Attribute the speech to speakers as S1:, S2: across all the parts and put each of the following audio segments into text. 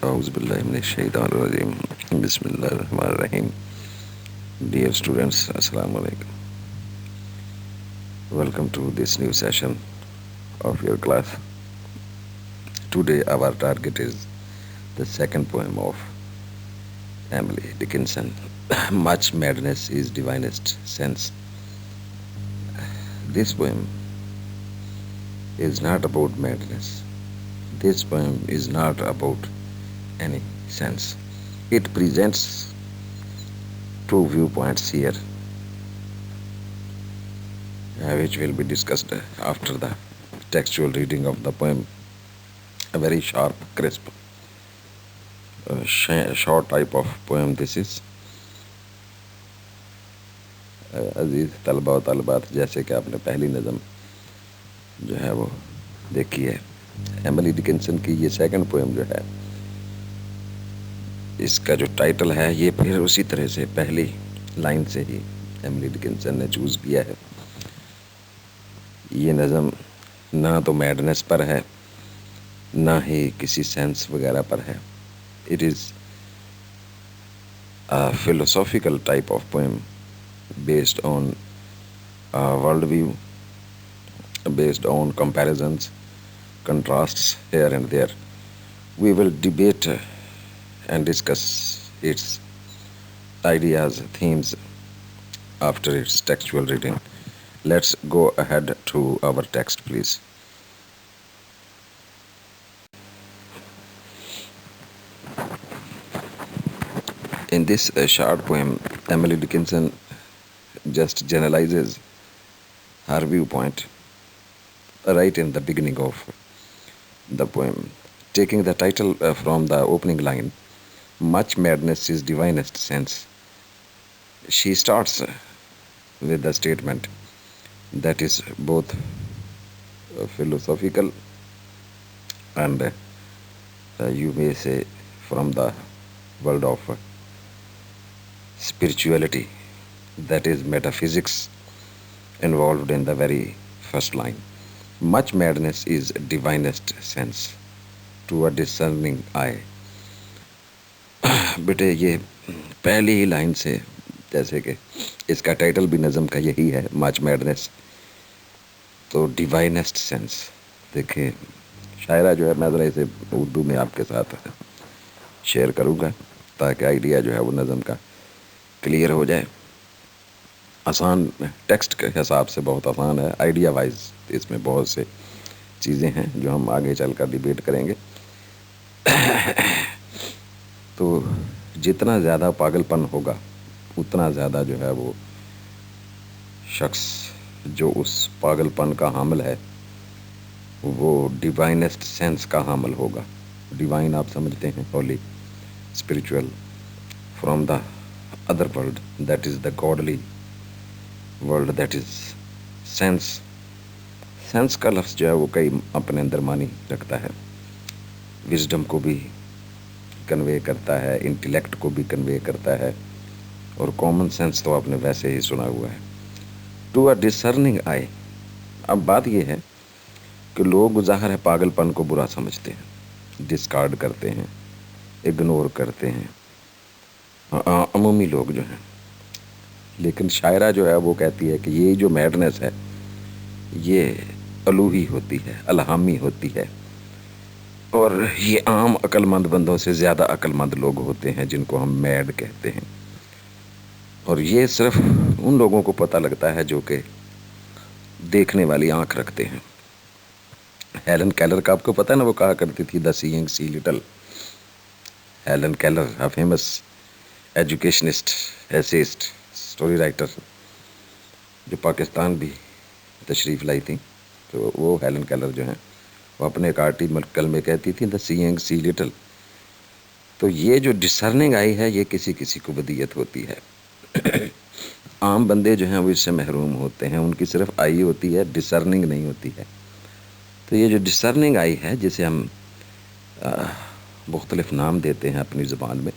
S1: Auzubillahiminash-shaytanir-rajim. Bismillahir-rahmanir-rahim. Dear students, Assalamu alaikum. Welcome to this new session of your class. Today our target is the second poem of Emily Dickinson. Much madness is divinest sense. This poem is not about madness. This poem is not about any sense. It presents two viewpoints here, which will be discussed after the textual reading of the poem. A very sharp, crisp, short type of poem this is. अजीज तलबा व तलबात, जैसे कि आपने पहली नज़म जो है वो देखी है, एमिली डिकिंसन की ये सेकंड पोएम जो है, इसका जो टाइटल है ये फिर उसी तरह से पहली लाइन से ही एमिली डिकिंसन ने चूज़ किया है। ये नज़म ना तो मैडनेस पर है, ना ही किसी सेंस वगैरह पर है। It is a philosophical type of poem based on worldview, based on comparisons, contrasts here and there. We will debate and discuss its ideas, themes after its textual reading. Let's go ahead to our text, please. In this short poem, Emily Dickinson just generalizes her viewpoint right in the beginning of the poem, taking the title from the opening line, "Much madness is divinest sense." She starts with the statement that is both philosophical and you may say from the world of spirituality, that is metaphysics, involved in the very first line. Much madness is divinest sense to a discerning eye. बेटे ये पहली ही line से, जैसे कि इसका title भी नज़म का यही है, मच मैडनेस, तो डिवाइनेस्ट सेंस। देखिए शायरा जो है, मैं ज़रा इसे उर्दू में आपके साथ शेयर करूँगा ताकि आइडिया जो है वो नज़म का क्लियर हो जाए। आसान, टेक्स्ट के हिसाब से बहुत आसान है, आइडिया वाइज इसमें बहुत से चीज़ें हैं जो हम आगे चलकर डिबेट करेंगे। तो जितना ज़्यादा पागलपन होगा उतना ज़्यादा जो है वो शख्स जो उस पागलपन का हामिल है वो डिवाइनेस्ट सेंस का हामिल होगा। डिवाइन आप समझते हैं, Holi, spiritual, from the other world, that is the godly world, that is sense. Sense का लफ्ज़ जो है वो कई अपने अंदर मानी रखता है, विजडम को भी कन्वे करता है, इंटेलेक्ट को भी कन्वे करता है, और कॉमन सेंस तो आपने वैसे ही सुना हुआ है। टू अ डिसर्निंग आई। अब बात ये है कि लोग ज़ाहिर है पागलपन को बुरा समझते हैं, डिस्कार्ड करते हैं, इग्नोर करते हैं, अमूमी लोग जो हैं। लेकिन शायरा जो है वो कहती है कि ये जो मैडनेस है ये अलूही होती है, अलहामी होती है, और ये आम अक्लमंद बंदों से ज़्यादा अक्लमंद लोग होते हैं जिनको हम मैड कहते हैं, और ये सिर्फ उन लोगों को पता लगता है जो कि देखने वाली आंख रखते हैं। हेलन केलर का आपको पता है ना, वो कहा करती थी the seeing see little. Helen Keller, a famous educationist, essayist, story writer, जो पाकिस्तान भी तशरीफ़ लाई थी, तो वो हेलन केलर जो हैं वो अपने एक आर्टिकल में कहती थी द सीइंग सी लिटल। तो ये जो डिसर्निंग आई है ये किसी किसी को बदियत होती है। आम बंदे जो हैं वो इससे महरूम होते हैं, उनकी सिर्फ आई होती है, डिसर्निंग नहीं होती है। तो ये जो डिसर्निंग आई है, जिसे हम मुख्तलिफ नाम देते हैं अपनी ज़ुबान में,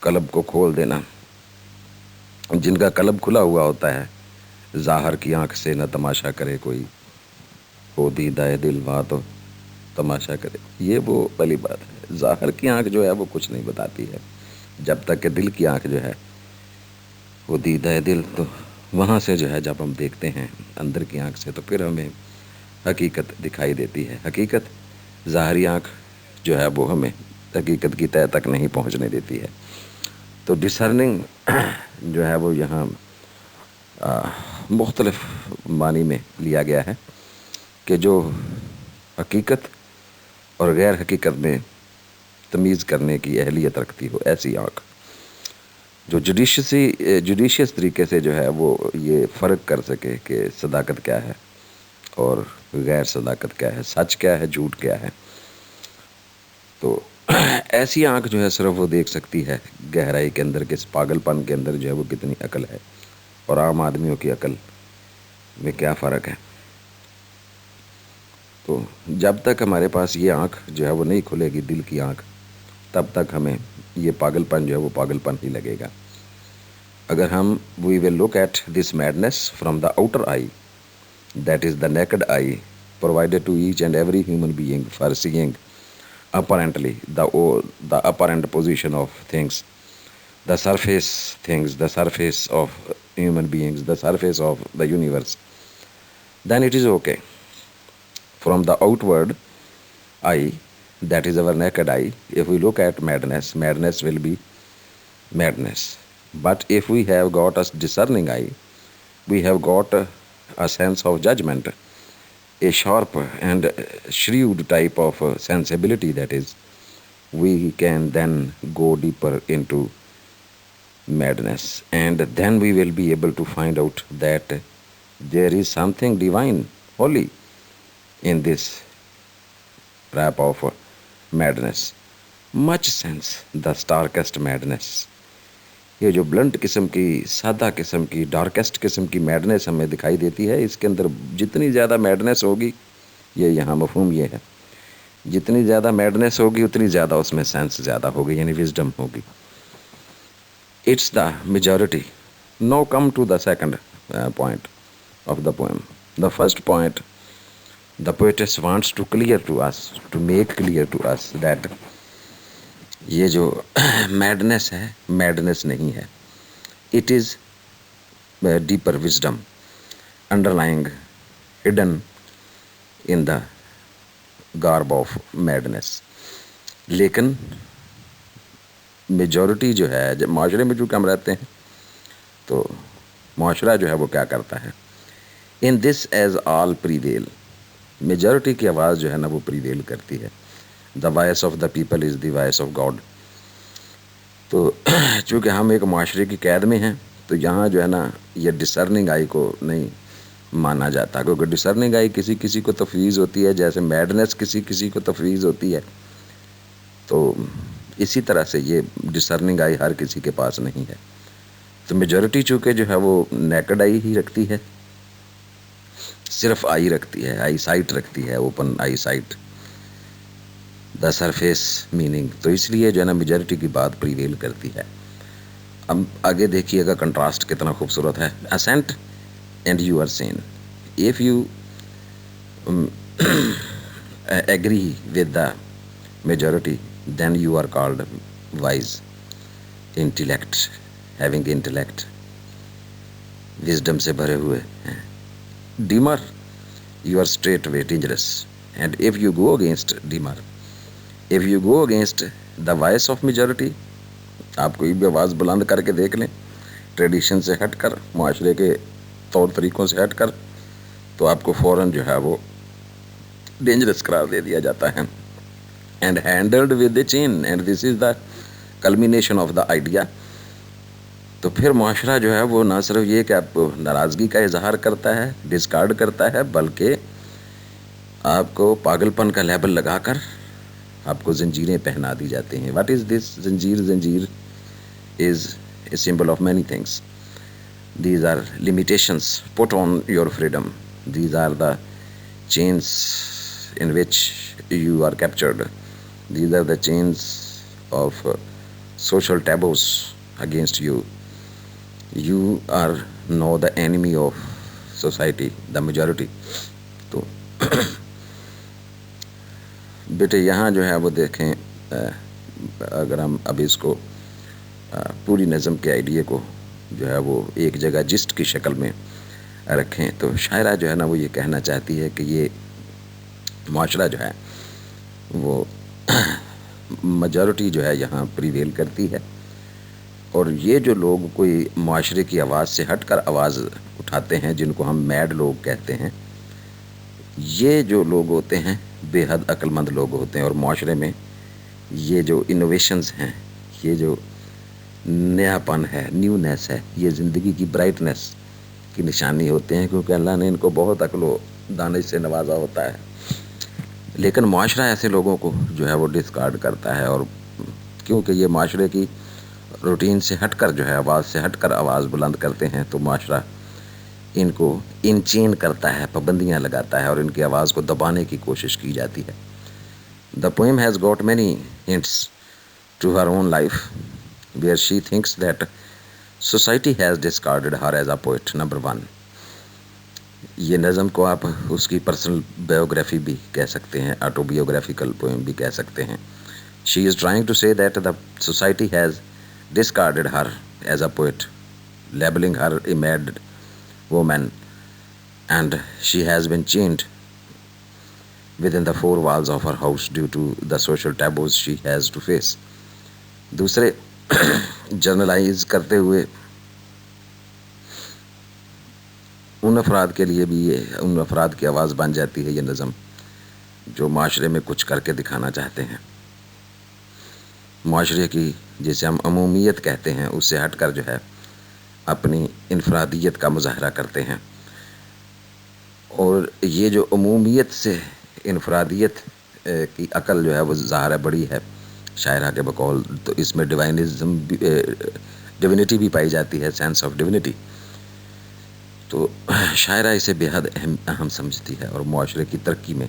S1: कलब को खोल देना, जिनका कलब खुला हुआ होता है, ज़ाहर की आंख से न तमाशा करे कोई, हो दीदाए दिल बात तमाशा करे, ये वो वाली बात है। ज़ाहिर की आँख जो है वो कुछ नहीं बताती है, जब तक कि दिल की आँख जो है वो दीदा है दिल, तो वहाँ से जो है जब हम देखते हैं अंदर की आँख से, तो फिर हमें हकीकत दिखाई देती है। हकीकत ज़ाहरी आँख जो है वो हमें हकीकत की तह तक नहीं पहुँचने देती है। तो डिसर्निंग जो है वो यहाँ मुख्तलिफ मानी में लिया गया है कि जो हकीकत और गैर हकीकत में तमीज़ करने की अहलियत रखती हो, ऐसी आँख जो जुडिशियस तरीके से जो है वो ये फ़र्क कर सके कि सदाकत क्या है और गैर सदाकत क्या है, सच क्या है, झूठ क्या है। तो ऐसी आँख जो है सिर्फ वो देख सकती है गहराई के अंदर, किस पागलपन के अंदर जो है वो कितनी अकल है और आम आदमियों की अकल में क्या फ़र्क है। तो जब तक हमारे पास ये आँख जो है वो नहीं खुलेगी, दिल की आँख, तब तक हमें ये पागलपन जो है वो पागलपन ही लगेगा। अगर हम we will look at this madness from the outer eye, that is the naked eye provided to each and every human being for seeing apparently the apparent position of things, the surface things, the surface of human beings, the surface of the universe, then it is okay. From the outward eye, that is our naked eye, if we look at madness, madness will be madness. But if we have got a discerning eye, we have got a sense of judgment, a sharp and shrewd type of sensibility, that is, we can then go deeper into madness, and then we will be able to find out that there is something divine, holy in this trap of madness. Much sense, the starkest madness. ये जो blunt किस्म की, सादा किस्म की, darkest किस्म की madness हमें दिखाई देती है, इसके अंदर जितनी ज़्यादा मैडनेस होगी, ये यहाँ मफहूम ये है, जितनी ज़्यादा मैडनेस होगी उतनी ज़्यादा उसमें सेंस ज़्यादा होगी, यानी विजडम होगी। It's the majority. No come to the second point of the poem. The first point the poetess wants to clear to us, to make clear to us that ये जो मैडनेस है, madness नहीं है, it is deeper wisdom underlying hidden in the garb of madness. लेकिन majority जो है, जब माशरे में चूँकि हम रहते हैं, तो माशरा जो है वो क्या करता है, in this age all prevail, majority की आवाज़ जो है ना वो प्रीवेल करती है। The voice of the people is the voice of God. तो चूँकि हम एक माशरे की कैद में हैं, तो यहाँ जो है ना ये डिसर्निंग आई को नहीं माना जाता, क्योंकि डिसर्निंग आई किसी किसी को तफवीज़ होती है, जैसे मैडनेस किसी किसी को तफवीज़ होती है। तो इसी तरह से ये डिसर्निंग आई हर किसी के पास नहीं है। तो मेजॉरिटी चूँकि जो है वो नेकेड आई ही रखती है, सिर्फ आई रखती है, आई साइट रखती है, open I site, the surface meaning, तो इसलिए जो है ना मेजॉरिटी की बात प्रीवेल करती है। अब आगे देखिएगा कंट्रास्ट कितना खूबसूरत है। Assent and you are sane, if you agree with the majority, then you are called wise, intellect, having intellect, wisdom से भरे हुए हैं। डीमर, you are straightway dangerous, and if you go against Dimar, if you go against the voice of majority, आप कोई भी आवाज़ बुलंद करके देख लें, ट्रेडिशन से हट कर, माशरे के तौर तरीक़ों से हट कर, तो आपको फ़ौरन जो है वो डेंजरस करार दे दिया जाता है। And handled with the chain, and this is the culmination of the idea. तो फिर माशरा जो है वो ना सिर्फ ये कि आपको नाराज़गी का इजहार करता है, डिस्कार्ड करता है, बल्कि आपको पागलपन का लेबल लगाकर आपको जंजीरें पहना दी जाती हैं। व्हाट इज़ दिस जंजीर? जंजीर is a symbol of many things. These are limitations put on your freedom, these are the chains in which you are captured, these are the chains of social taboos against you. You are now the enemy of society, the majority. तो बेटे यहाँ जो है वो देखें, अगर हम अभी इसको पूरी नज़म के आइडिया को जो है वो एक जगह जिस्ट की शक्ल में रखें, तो शायरा जो है ना वो ये कहना चाहती है कि ये माशरा जो है वो मेजॉरिटी जो है यहाँ प्रिवेल करती है, और ये जो लोग कोई माशरे की आवाज़ से हटकर आवाज़ उठाते हैं, जिनको हम मैड लोग कहते हैं, ये जो लोग होते हैं बेहद अक्लमंद लोग होते हैं। और माशरे में ये जो इनोवेशंस हैं, ये जो नयापन है, न्यूनेस है, ये ज़िंदगी की ब्राइटनेस की निशानी होते हैं, क्योंकि अल्लाह ने इनको बहुत अक्ल दानिश से नवाजा होता है। लेकिन माशरा ऐसे लोगों को जो है वो डिस्कार्ड करता है, और क्योंकि ये माशरे की रूटीन से हटकर जो है आवाज़ से हटकर आवाज़ बुलंद करते हैं, तो माशरा इनको इनचेन करता है, पाबंदियाँ लगाता है, और इनकी आवाज़ को दबाने की कोशिश की जाती है। The poem has got many hints to her own life where she thinks that society has discarded her as a poet. Number 1, ये नज़म को आप उसकी पर्सनल बायोग्राफी भी कह सकते हैं, ऑटोबियोग्राफिकल पोएम भी कह सकते हैं। She is trying to say that the society has discarded her as a poet, labeling her a mad woman, and she has been chained within the four walls of her house due to the social taboos she has to face. दूसरे generalized करते हुए उन अफराद के लिए भी ये उन अफराद की आवाज़ बन जाती है ये नज़म, जो माशरे में कुछ करके दिखाना चाहते हैं। माशरे की जिसे हम अमूमियत कहते हैं उससे हटकर जो है अपनी इनफरादियत का मुजाहरा करते हैं, और ये जो अमूमियत से इनफरादियत की अकल जो है वो ज़ाहिर बड़ी है शायरा के बकौल, तो इसमें डिवाइनिज़म डिविनिटी भी पाई जाती है, सेंस ऑफ डिविनिटी। तो शायरा इसे बेहद अहम समझती है, और माशरे की तरक्की में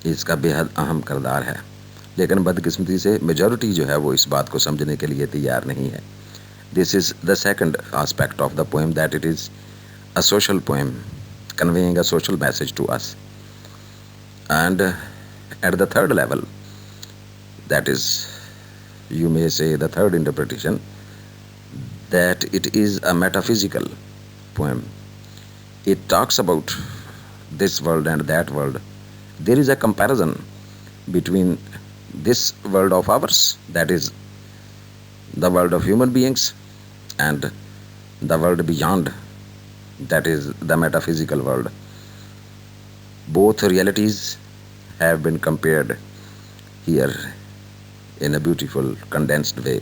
S1: इसका बेहद अहम किरदार है। लेकिन बदकिस्मती से मेजॉरिटी जो है वो इस बात को समझने के लिए तैयार नहीं है। This is the second aspect of the poem, that it is a social poem conveying a social message to us, and at the third level, that is you may say the third interpretation, that it is a metaphysical poem. It talks about this world and that world. There is a comparison between this world of ours, that is the world of human beings, and the world beyond, that is the metaphysical world. Both realities have been compared here in a beautiful condensed way.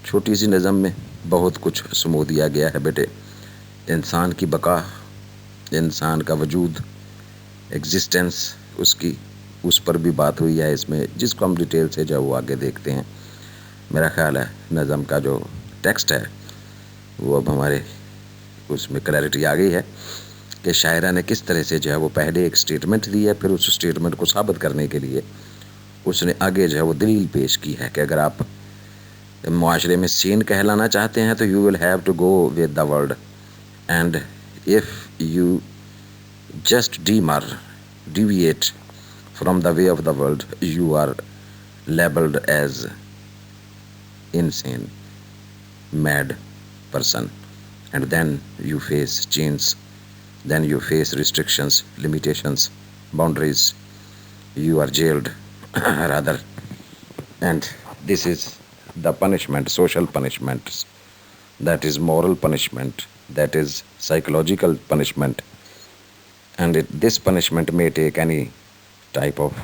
S1: छोटी सी नज़म में बहुत कुछ समो दिया गया है बेटे। इंसान की बका, इंसान का वजूद, एग्जिस्टेंस उसकी, उस पर भी बात हुई है इसमें, जिसको हम डिटेल से जब वो आगे देखते हैं। मेरा ख़्याल है नज़म का जो टेक्स्ट है वो अब हमारे उसमें क्लैरिटी आ गई है कि शायरा ने किस तरह से जो है वो पहले एक स्टेटमेंट दी है, फिर उस स्टेटमेंट को साबित करने के लिए उसने आगे जो है वो दलील पेश की है कि अगर आप माशरे में सीन कहलाना चाहते हैं तो you will have to go with the world, and if you just deviate from the way of the world, you are labeled as insane, mad person, and then you face chains, then you face restrictions, limitations, boundaries, you are jailed rather, and this is the punishment, social punishment, that is moral punishment, that is psychological punishment. And this punishment may take any type of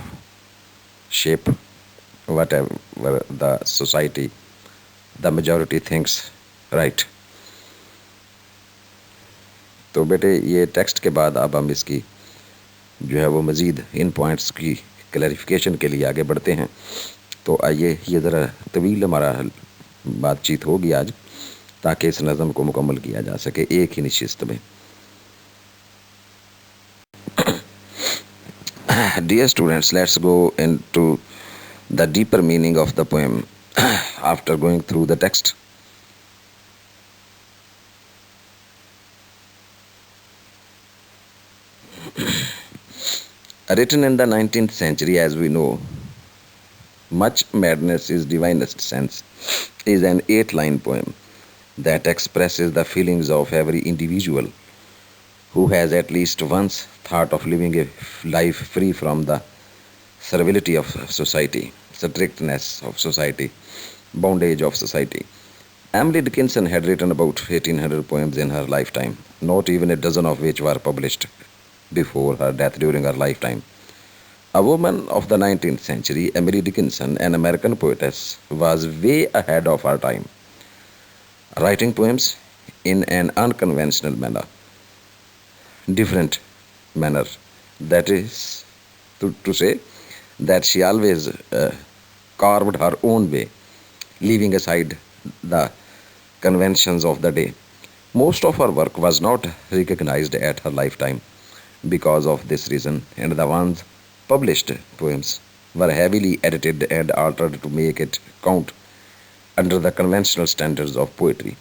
S1: shape, whatever the society, the majority thinks right. तो बेटे ये text के बाद अब हम इसकी जो है वो मज़ीद इन पॉइंट्स की क्लैरिफिकेशन के लिए आगे बढ़ते हैं। तो आइए, ये ज़रा तवील हमारा बातचीत होगी आज, ताकि इस नज़म को मुकम्मल किया जा सके एक ही निशिस्त में। Dear students, let's go into the deeper meaning of the poem after going through the text. Written in the 19th century, as we know, Much Madness is Divinest Sense is an 8 line poem that expresses the feelings of every individual who has at least once thought of living a life free from the servility of society, strictness of society, bondage of society. Emily Dickinson had written about 1800 poems in her lifetime, not even a dozen of which were published before her death during her lifetime. A woman of the 19th century, Emily Dickinson, an American poetess, was way ahead of her time, writing poems in an unconventional manner, different manner. That is to say that she always carved her own way, leaving aside the conventions of the day. Most of her work was not recognized at her lifetime because of this reason, and the ones published poems were heavily edited and altered to make it count under the conventional standards of poetry.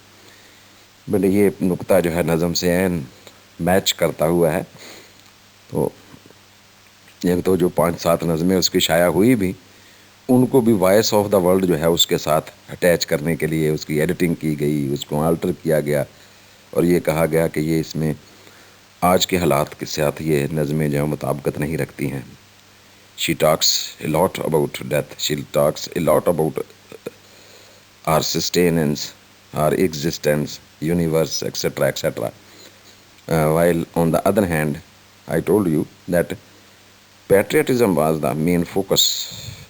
S1: But ये नुक्ता जो है नज़म से N match करता हुआ है। तो एक तो जो 5-7 नज़में उसकी शाया हुई भी, उनको भी वॉइस ऑफ द वर्ल्ड जो है उसके साथ अटैच करने के लिए उसकी एडिटिंग की गई, उसको अल्टर किया गया और ये कहा गया कि ये इसमें आज के हालात के साथ ये नज़में जो मुताबिकत नहीं रखती हैं। She talks a lot about death. She talks a lot about our sustenance, our existence, universe, etc., etc. While on the other hand, I told you that patriotism was the main focus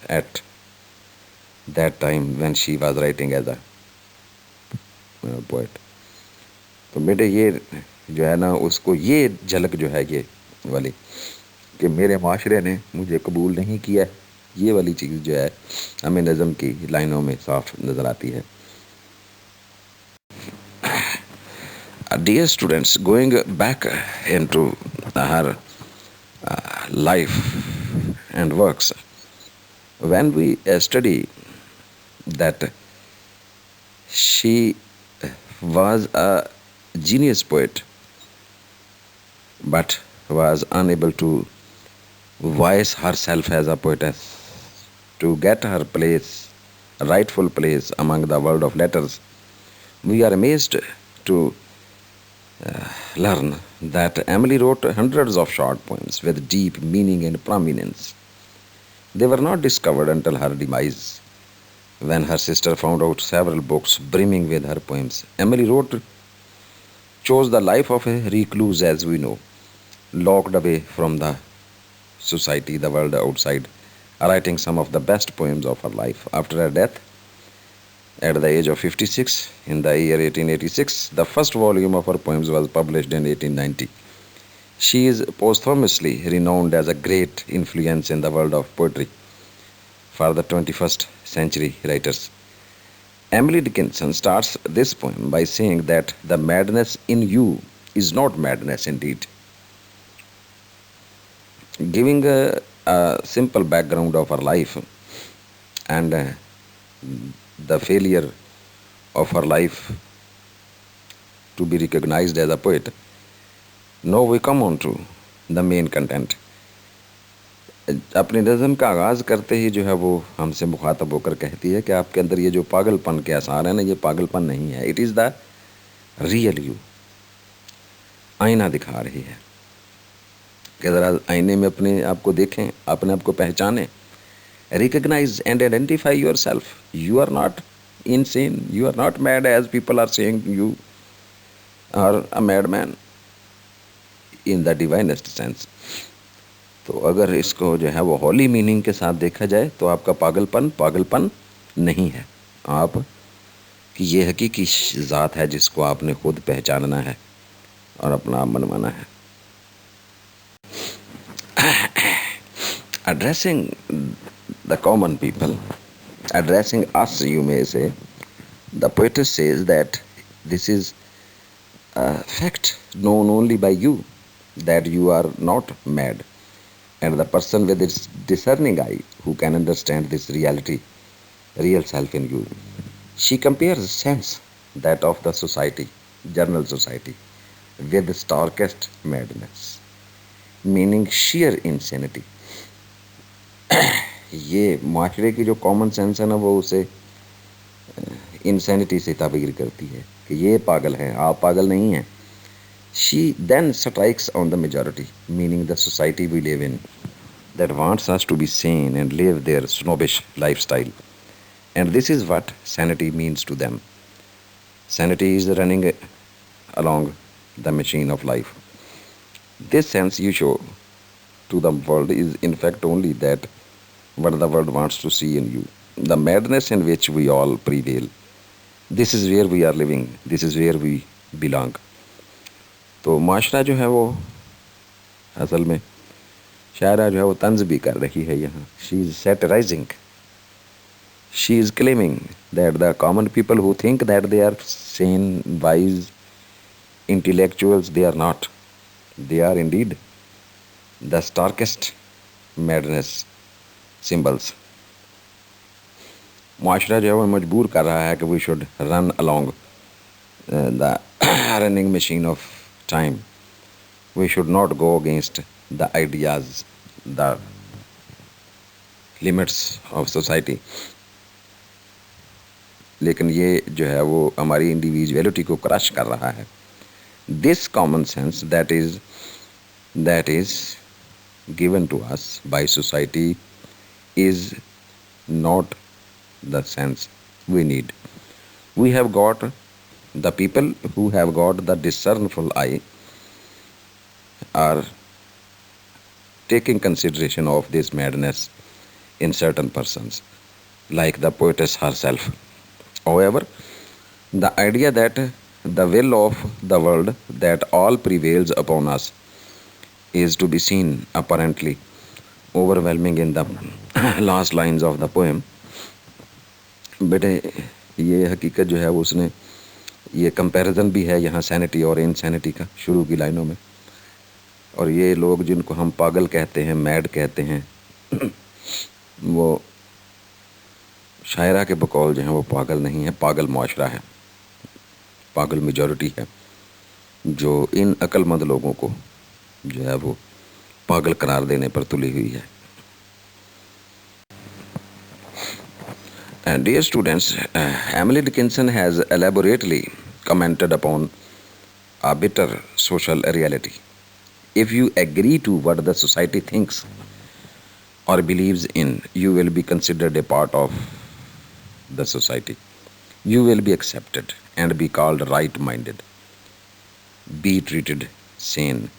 S1: at that time when she was writing as a poet. तो बेटे ये जो है ना उसको ये झलक जो है ये वाली कि मेरे माशरे ने मुझे कबूल नहीं किया, ये वाली चीज़ जो है हमें नज़म की लाइनों में साफ नज़र आती है। Dear students, going back into her life and works, when we study that she was a genius poet but was unable to voice herself as a poetess to get her place, rightful place among the world of letters, we are amazed to learn that Emily wrote hundreds of short poems with deep meaning and prominence. They were not discovered until her demise, when her sister found out several books brimming with her poems. Emily chose the life of a recluse, as we know, locked away from the society, the world outside, writing some of the best poems of her life. After her death, at the age of 56, in the year 1886, the first volume of her poems was published in 1890. She is posthumously renowned as a great influence in the world of poetry for the 21st century writers. Emily Dickinson starts this poem by saying that the madness in you is not madness indeed. Giving a simple background of her life and the failure of her life to be recognized as a poet, now we come on to the main content. अपनी नज़म का आगाज़ करते ही जो है वो हमसे मुखातब होकर कहती है कि आपके अंदर ये जो पागलपन के आसार है ना, ये पागलपन नहीं है, it is the real you. आईना दिखा रही है कि ज़रा आईने में अपने आप को देखें, अपने आप को पहचानें। Recognize and identify yourself. You are not insane. You are not mad as people are saying you are a madman in the divinest sense. तो अगर इसको जो है वो हॉली मीनिंग के साथ देखा जाए तो आपका पागलपन नहीं है, आप कि ये हकीकी ज़ात है जिसको आपने खुद पहचानना है और अपना आप मनवाना है। Addressing the common people, addressing us, you may say, the poetess says that this is a fact known only by you, that you are not mad, and the person with its discerning eye who can understand this reality, real self in you. She compares sense, that of the society, general society, with the starkest madness, meaning sheer insanity. ये माशरे की जो common sense है ना, वो उसे insanity से ताबीर करती है कि ये पागल है, आप पागल नहीं हैं। She then strikes on the majority, meaning the society we live in, that wants us to be sane and live their snobbish lifestyle. And this is what sanity means to them. Sanity is running along the machine of life. This sense you show to the world is in fact only that what the world wants to see in you. The madness in which we all prevail. This is where we are living. This is where we belong. तो माशरा जो है वो असल में शायरा जो है वो तंज भी कर रही है यहाँ. She is satirizing. She is claiming that the common people who think that they are sane, wise, intellectuals, they are not. They are indeed the starkest madness symbols. माशरा जो है वो मजबूर कर रहा है कि we should run along the running machine of time. We should not go against the ideas, the limits of society. लेकिन ये जो है वो हमारी इंडिविजुअलिटी को क्रश कर रहा है. This common sense that is given to us by society is not the sense we need. We have got the people who have got the discernful eye are taking consideration of this madness in certain persons, like the poetess herself. However, the idea that the will of the world that all prevails upon us is to be seen apparently overwhelming in the last lines of the poem. बेटे ये हकीकत जो है वो उसने ये comparison भी है यहाँ सैनिटी और इनसैनिटी का शुरू की लाइनों में. और ये लोग जिनको हम पागल कहते हैं, मैड कहते हैं, वो शायरा के बकौल जो हैं वो पागल नहीं है, पागल माशरा है, पागल मेजॉरिटी है जो इन अक्लमंद लोगों को जो है वो पागल करार देने पर तुली हुई है. And dear students, Emily Dickinson has elaborately commented upon a bitter social reality. If you agree to what the society thinks or believes in, you will be considered a part of the society. You will be accepted and be called right-minded, be treated sane.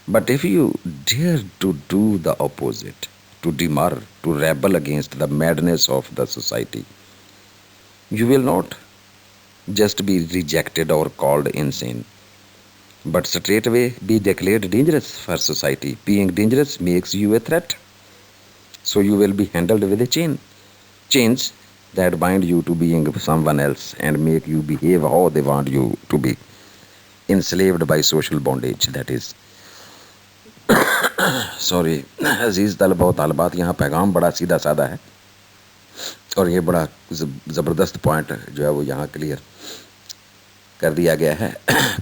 S1: But if you dare to do the opposite, to demur, to rebel against the madness of the society, you will not just be rejected or called insane, but straightway be declared dangerous for society. Being dangerous makes you a threat. So you will be handled with a chains that bind you to being someone else and make you behave how they want you to be, enslaved by social bondage, that is. Sorry अजीज़ तलबा तालबात, यहाँ पैगाम बड़ा सीधा साधा है और ये बड़ा ज़बरदस्त पॉइंट जो है वो यहाँ क्लियर कर दिया गया है.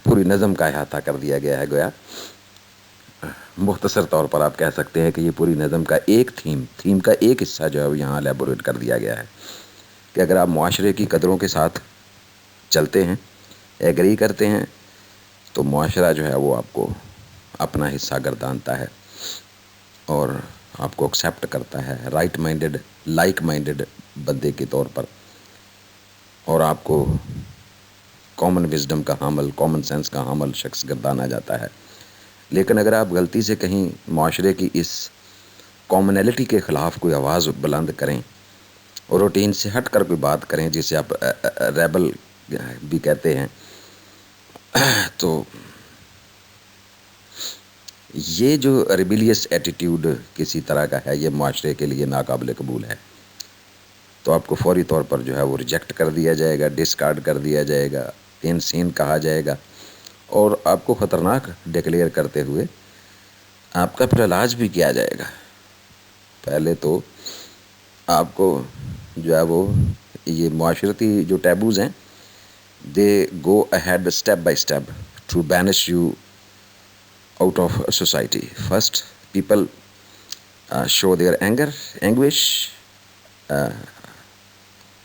S1: पूरी नज़म का अहाता कर दिया गया है. गोया मुख्तसर तौर पर आप कह सकते हैं कि ये पूरी नज़म का एक थीम का एक हिस्सा जो है वो यहाँ एलेबोरेट कर दिया गया है कि अगर आप मुआशरे की कदरों के साथ चलते हैं, एग्री करते हैं, तो मुआशरा जो है वो आपको अपना हिस्सा गर्दानता है और आपको एक्सेप्ट करता है राइट माइंडेड, लाइक माइंडेड बंदे के तौर पर, और आपको कॉमन विजडम का हामल, कॉमन सेंस का हामल शख्स गर्दाना जाता है. लेकिन अगर आप गलती से कहीं माशरे की इस कॉमनैलिटी के ख़िलाफ़ कोई आवाज़ बुलंद करें और रूटीन से हट कर कोई बात करें जिसे आप रेबल भी कहते हैं, तो ये जो रिबिलियस एटीट्यूड किसी तरह का है, ये माशरे के लिए नाकाबिल कबूल है. तो आपको फौरी तौर पर जो है वो रिजेक्ट कर दिया जाएगा, डिस्कार्ड कर दिया जाएगा, इनसीन कहा जाएगा और आपको ख़तरनाक डिक्लेयर करते हुए आपका फिर इलाज भी किया जाएगा. पहले तो आपको जो है वो ये माशरती जो टैबूज़ हैं, they go ahead step by step to banish you out of society. First, people show their anger, anguish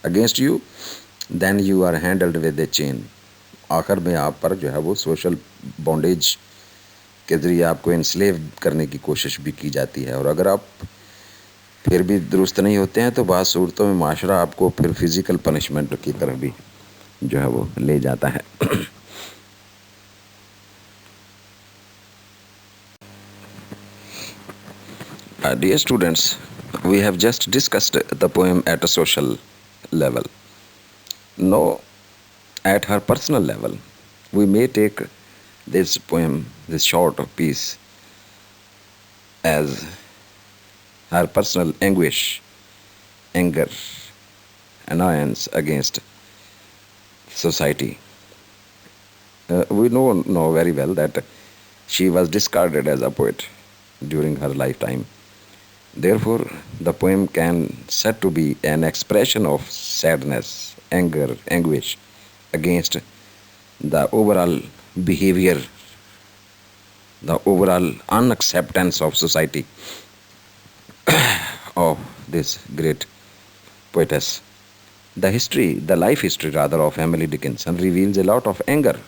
S1: against you, then you are handled with a chain. आखिर में आप पर जो है वो सोशल बॉन्डेज के ज़रिए आपको इनस्लेव करने की कोशिश भी की जाती है, और अगर आप फिर भी दुरुस्त नहीं होते हैं तो बाद सूरतों में माशरा आपको फिर फिज़िकल पनिशमेंट की तरफ भी जो है वो ले जाता है. Dear students, we have just discussed the poem at a social level. Now, at her personal level, we may take this poem, this short piece, as her personal anguish, anger, annoyance against society. We know very well that she was discarded as a poet during her lifetime. Therefore, the poem can said to be an expression of sadness, anger, anguish against the overall behavior, the overall unacceptance of society of this great poetess. The life history rather of Emily Dickinson reveals a lot of anger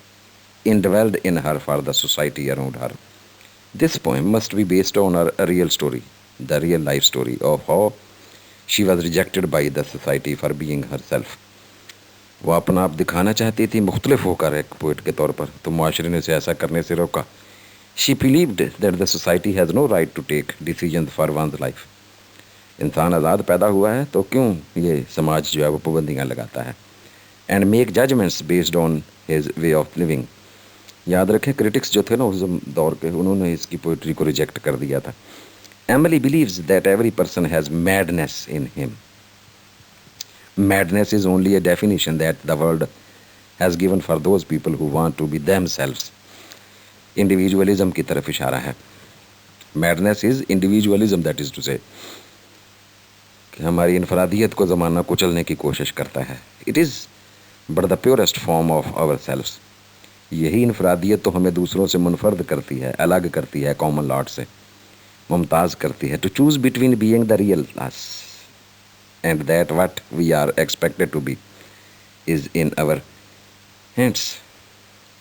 S1: indwelled in her for the society around her. This poem must be based on a real story, the real life story of how she was rejected by the society for being herself. वो अपना आप दिखाना चाहती थी मुख्तलिफ होकर एक poet के तौर पर, तो माशरे ने उसे ऐसा करने से रोका. She believed that the society has no right to take decision for one's life. इंसान आज़ाद पैदा हुआ है तो क्यों ये समाज जो है वो पाबंदियाँ लगाता है. And make judgments based on his way of living. याद रखें, क्रिटिक्स जो थे ना उस दौर के, उन्होंने इसकी पोइट्री को रिजेक्ट कर दिया था. Emily believes that every person has madness in him. Madness is only a definition that the world has given for those people who want to be themselves. Individualism की तरफ इशारा है. Madness is individualism, that is to say कि हमारी इनफरादियत को ज़माना कुचलने की कोशिश करता है. It is but the purest form of ourselves. यही इनफरादियत तो हमें दूसरों से मुनफर्द करती है, अलग करती है, कॉमन लॉट से मुमताज़ करती है. To choose between being the real us and that what we are expected to be is in our hands.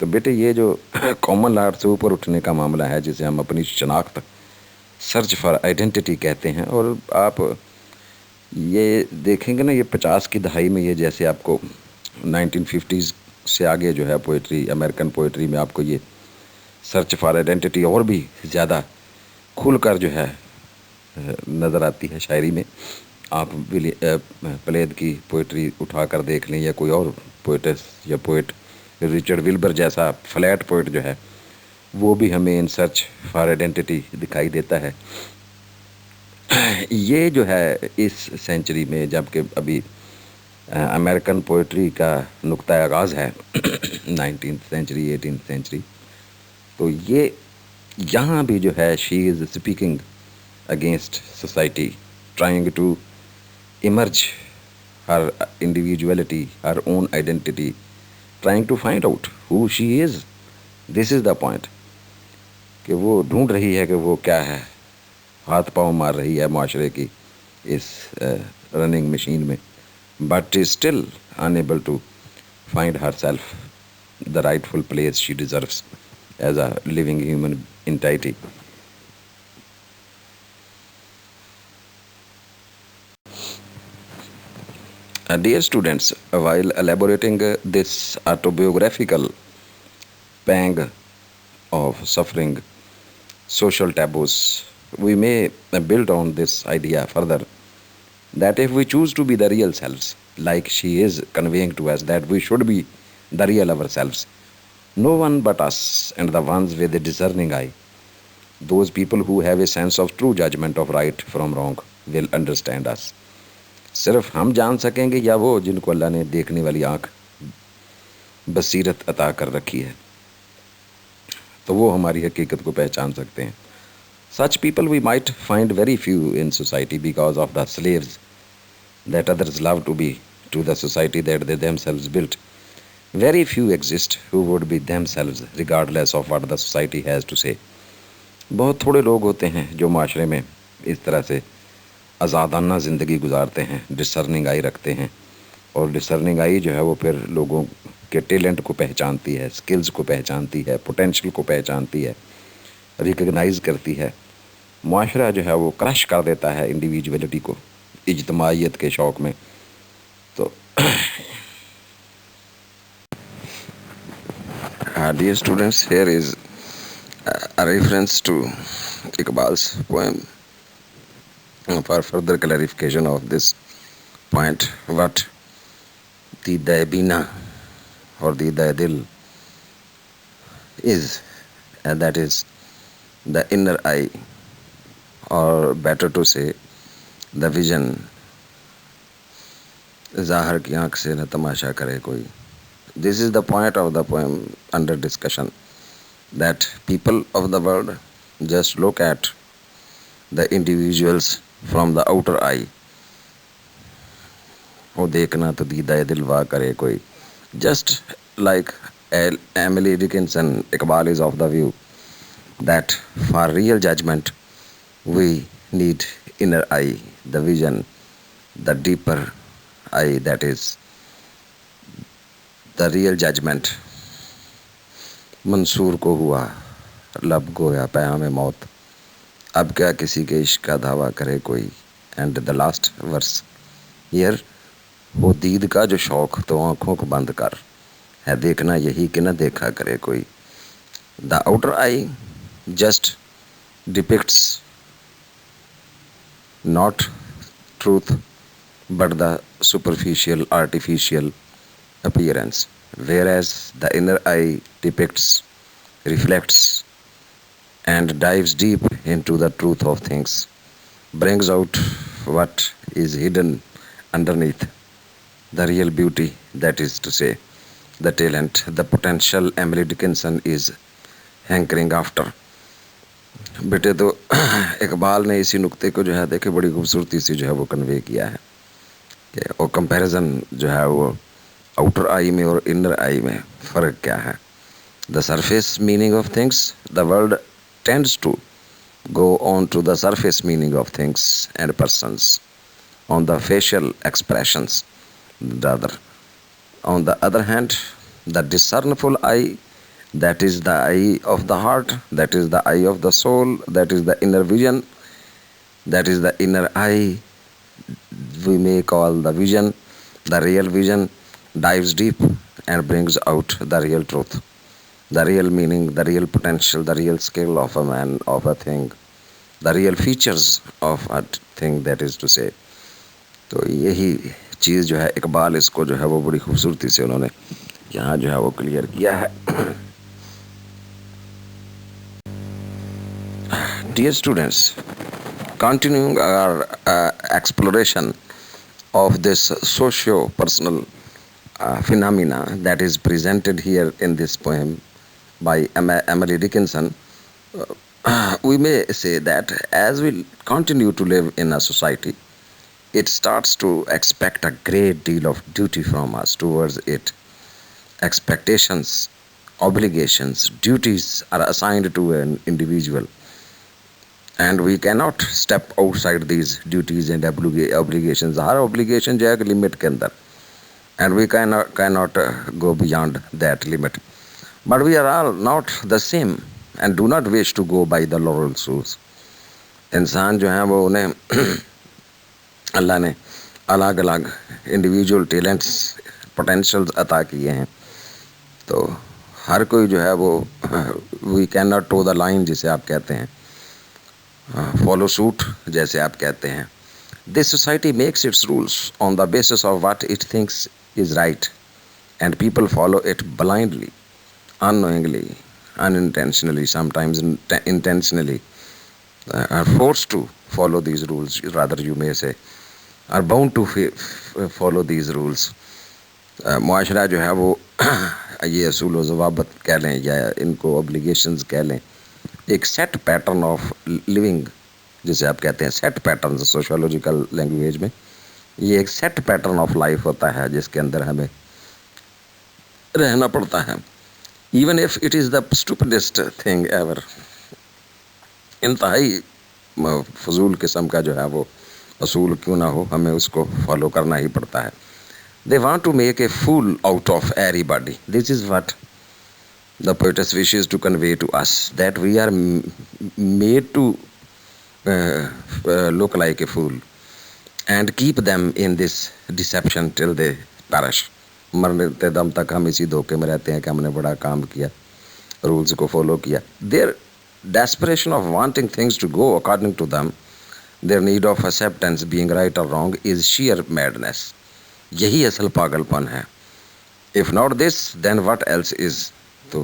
S1: तो बेटे ये जो कॉमन लॉट से ऊपर उठने का मामला है, जिसे हम अपनी शनाख्त, सर्च फॉर आइडेंटिटी कहते हैं, और आप ये देखेंगे ना, ये 50 की दहाई में ये जैसे आपको 1950s से आगे जो है पोइट्री, अमेरिकन पोइट्री में आपको ये सर्च फॉर आइडेंटिटी और भी ज़्यादा खुलकर जो है नज़र आती है शायरी में. आप प्लेद की पोइट्री उठा कर देख लें, या कोई और पोइटस या पोइट, रिचर्ड विल्बर जैसा फ्लैट पोइट जो है, वो भी हमें इन सर्च फॉर आइडेंटिटी दिखाई देता है. ये जो है इस सेंचुरी में, जबकि अभी अमेरिकन पोइट्री का नुक्ता आगाज़ है 19th सेंचुरी 18th सेंचुरी, तो ये यहाँ भी जो है she is speaking against society, trying to emerge her individuality, her own identity, trying to find out who she is. This is the point कि वो ढूंढ रही है कि वो क्या है, हाथ पाँव मार रही है माशरे की इस रनिंग मशीन में, but is still unable to find herself the rightful place she deserves as a living human entity. Dear students, while elaborating this autobiographical pang of suffering, social taboos, we may build on this idea further that if we choose to be the real selves, like she is conveying to us that we should be the real ourselves, no one but us and the ones with a discerning eye, those people who have a sense of true judgment of right from wrong, will understand us. सिर्फ हम जान सकेंगे या वो जिनको अल्लाह ने देखने वाली आँख, बसीरत अता कर रखी है, तो वो हमारी हकीकत को पहचान सकते हैं. Such people we might find very few in society because of the slaves that others love to be to the society that they themselves built. Very few exist who would be themselves regardless of what the society has to say. बहुत थोड़े लोग होते हैं जो माशरे में इस तरह से आज़ादाना ज़िंदगी गुजारते हैं, डिसर्निंग आई रखते हैं। और डिसर्निंग आई जो है वो फिर लोगों के टैलेंट को पहचानती है, स्किल्स को पहचानती है, पोटेंशियल को पहचानती है, रिकग्नाइज़ करती है। मुआशरा जो है वो क्रश कर देता है इंडिविजुअलिटी को इज्तमाइयत के शौक़ में। तो dear students, here is a reference to Iqbal's poem for further clarification of this point. What the Daibina or the Daidil is, and that is the inner eye, or better to say the vision. ज़ाहिर की आँख से न तमाशा करे कोई. This is the point of the poem under discussion, that people of the world just look at the individuals from the outer eye. वो देखना तो दीदा दिल वाह करे कोई. Just like Emily Dickinson, Iqbal is of the view that for real judgment we need inner eye, the vision, the deeper eye, that is the real judgment. Mansoor को हुआ लब गोया प्याम मौत, अब क्या किसी के इश्क का दावा करे कोई. And the last verse here, वो दीद का जो शौक़ तो आँखों को बंद कर है, देखना यही कि न देखा करे कोई. The outer I just depicts not truth but the superficial, artificial appearance, whereas the inner eye depicts, reflects, and dives deep into the truth of things, brings out what is hidden underneath, the real beauty, that is to say, the talent, the potential Emily Dickinson is hankering after. बेटे तो इकबाल ने इसी नुक्ते को जो है देखे बड़ी खूबसूरती से जो है वो कन्वे किया है कि वो कंपैरिजन जो है वो आउटर आई में और इनर आई में फ़र्क क्या है. The surface meaning of things, the world tends to go on to the surface meaning of things and persons, on the facial expressions rather. On the other hand, the discernful eye, that is the eye of the heart, that is the eye of the soul, that is the inner vision, that is the inner eye, we may call the vision, the real vision, dives deep and brings out the real truth, the real meaning, the real potential, the real skill of a man, of a thing, the real features of a thing, that is to say. तो यही चीज़ जो है इकबाल इसको जो है वो बड़ी खूबसूरती से उन्होंने यहाँ जो है वो क्लियर किया है. Dear students, continuing our exploration of this socio-personal phenomena that is presented here in this poem by Emily Dickinson, we may say that as we continue to live in a society, it starts to expect a great deal of duty from us towards it. Expectations, obligations, duties are assigned to an individual, and we cannot step outside these duties and obligations. Our obligation जो है limit के अंदर, and we cannot go beyond that limit. But we are all not the same and do not wish to go by the laurel shoes. इंसान जो है वो उन्हें अल्लाह ने अलग अलग इंडिविजुअल टैलेंट्स, पोटेंशियल्स अता किए हैं. तो हर कोई जो है वो we can not toe the line जिसे आप कहते हैं, फॉलो सूट जैसे आप कहते हैं. This society makes it's rules on the basis of what it thinks is right, and people follow it blindly, unknowingly, unintentionally, sometimes intentionally, are forced to follow these rules, rather you may say, are bound to follow these rules. मुआशरा जो है वो ये असूल व ज़वाबित कह लें या इनको ऑब्लिगेशंस कह लें, एक सेट पैटर्न ऑफ लिविंग जिसे आप कहते हैं, सेट पैटर्न सोशोलॉजिकल लैंग्वेज में, ये एक सेट पैटर्न ऑफ लाइफ होता है जिसके अंदर हमें रहना पड़ता है. Even if it is the stupidest thing ever, इंतहाई फजूल किस्म का जो है वो असूल क्यों ना हो, हमें उसको फॉलो करना ही पड़ता है। They want to make a fool out of everybody, this is what the poetess wishes to convey to us, that we are made to look like a fool and keep them in this deception till they perish. मरते दम तक हम इसी धोखे में रहते हैं कि हमने बड़ा काम किया, रूल्स को फॉलो किया। Their desperation of wanting things to go according to them, their need of acceptance being right or wrong is sheer madness. यही असल पागलपन है। If not this then what else is. तो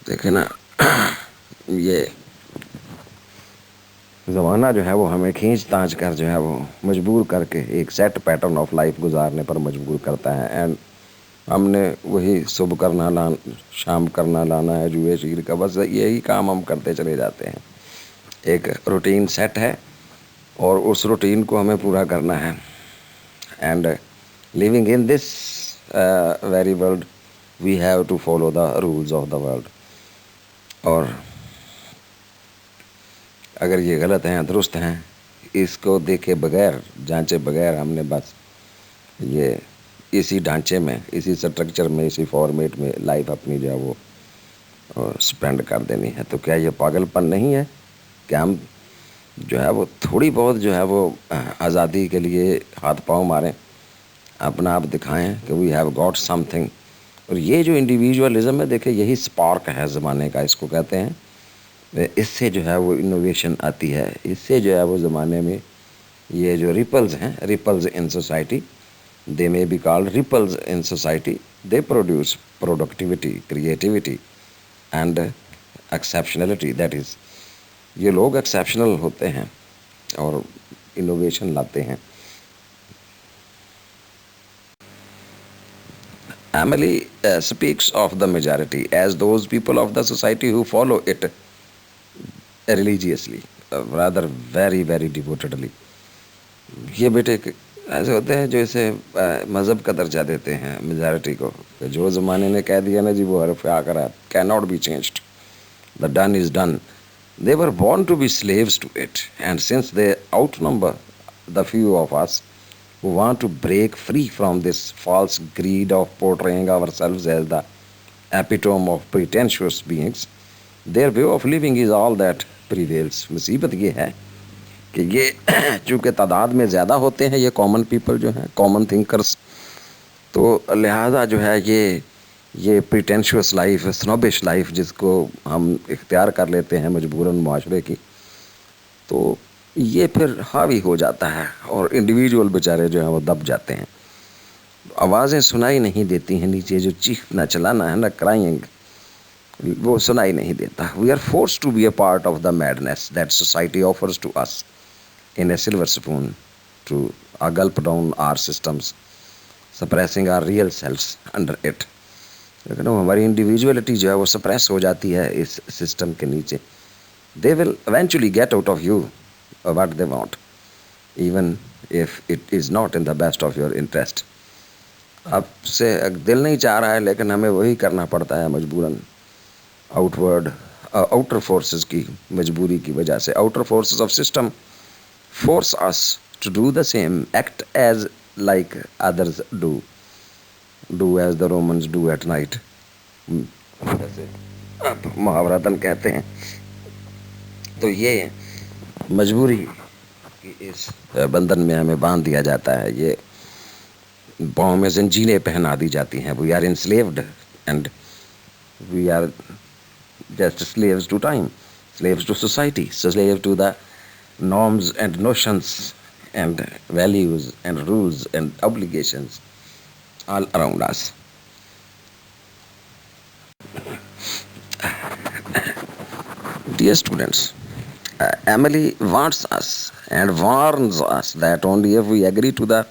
S1: देखे ना, ये ज़माना जो है वो हमें खींच तांच कर जो है वो मजबूर करके एक सेट पैटर्न ऑफ लाइफ गुजारने पर मजबूर करता है। एंड हमने वही सुबह करना लाना, शाम करना लाना है जुए शीर का, बस यही काम हम करते चले जाते हैं। एक रूटीन सेट है और उस रूटीन को हमें पूरा करना है। And living in this very world we have to follow the rules of the world. और अगर ये गलत हैं दुरुस्त हैं, इसको देखे बगैर, जांचे बगैर हमने बस ये इसी ढांचे में, इसी स्ट्रक्चर में, इसी फॉर्मेट में लाइफ अपनी जो है वो स्पेंड कर देनी है। तो क्या ये पागलपन नहीं है कि हम जो है वो थोड़ी बहुत जो है वो आज़ादी के लिए हाथ पाँव मारें, अपना आप दिखाएं कि वी हैव गॉट समथिंग। और ये जो इंडिविजुअलिज्म है, देखिए यही स्पार्क है ज़माने का, इसको कहते हैं। इससे जो है वो इनोवेशन आती है, इससे जो है वो ज़माने में ये जो रिपल्स हैं, ripples in society, they may be called ripples in society, they produce productivity, creativity and exceptionality. That is, ये लोग एक्सेप्शनल होते हैं और इनोवेशन लाते हैं। Emily speaks of the majority as those people of the society who follow it religiously, rather very very devotedly. ये बेटे ऐसे होते हैं जो इसे मज़हब का दर्जा देते हैं मेजॉरिटी को, जो ज़माने ने कह दिया ना जी वो हरफ आकर can not be changed, the done is done. They were born to be slaves to it, and since they outnumber the few of us who want to break free from this false greed of portraying ourselves as the epitome of pretentious beings, their way of living is all that prevails. मुसीबत ये है कि ये चूँकि तादाद में ज़्यादा होते हैं ये कॉमन पीपल जो हैं, कॉमन थिंकर्स, तो लिहाजा जो है ये प्रिटेंशियस लाइफ, स्नोबिश लाइफ जिसको हम इख्तियार कर लेते हैं मजबूरन माशरे की, तो ये फिर हावी हो जाता है और इंडिविजुअल बेचारे जो हैं वो दब जाते हैं। आवाज़ें सुनाई नहीं देती हैं नीचे, जो चीखना चलाना है ना, क्राइंग, वो सुनाई नहीं देता। We are force to be a part of the madness that society offers to us in a silver spoon to gulp down our systems, suppressing our real selfs under it. लेकिन हमारी individuality जो है वो suppress हो जाती है इस system के नीचे। They will eventually get out of you what they want, even if it is not in the best of your interest. आपसे दिल नहीं चाह रहा है लेकिन हमें वही करना पड़ता है मजबूरन, आउटर फोर्सेस की मजबूरी की वजह से। Outer forces of system force us to do the same, act as like others do as the Romans do at night, जैसे आप महावरतन कहते हैं। तो ये मजबूरी की इस बंधन में हमें बांध दिया जाता है, ये पाँव में जंजीरें पहना दी जाती हैं। We are enslaved and we are just slaves to time, slaves to society, slaves to the norms and notions and values and rules and obligations all around us. Dear students, Emily wants us and warns us that only if we agree to the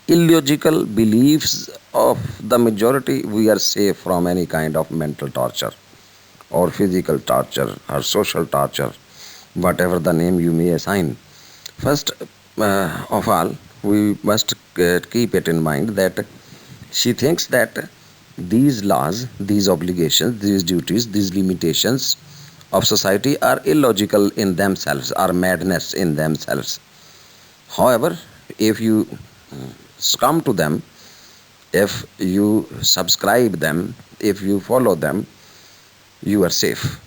S1: illogical beliefs of the majority we are safe from any kind of mental torture or physical torture or social torture, whatever the name you may assign. First of all, we must keep it in mind that she thinks that these laws, these obligations, these duties, these limitations of society are illogical in themselves, are madness in themselves. However, if you succumb to them, if you subscribe them, if you follow them, you are safe.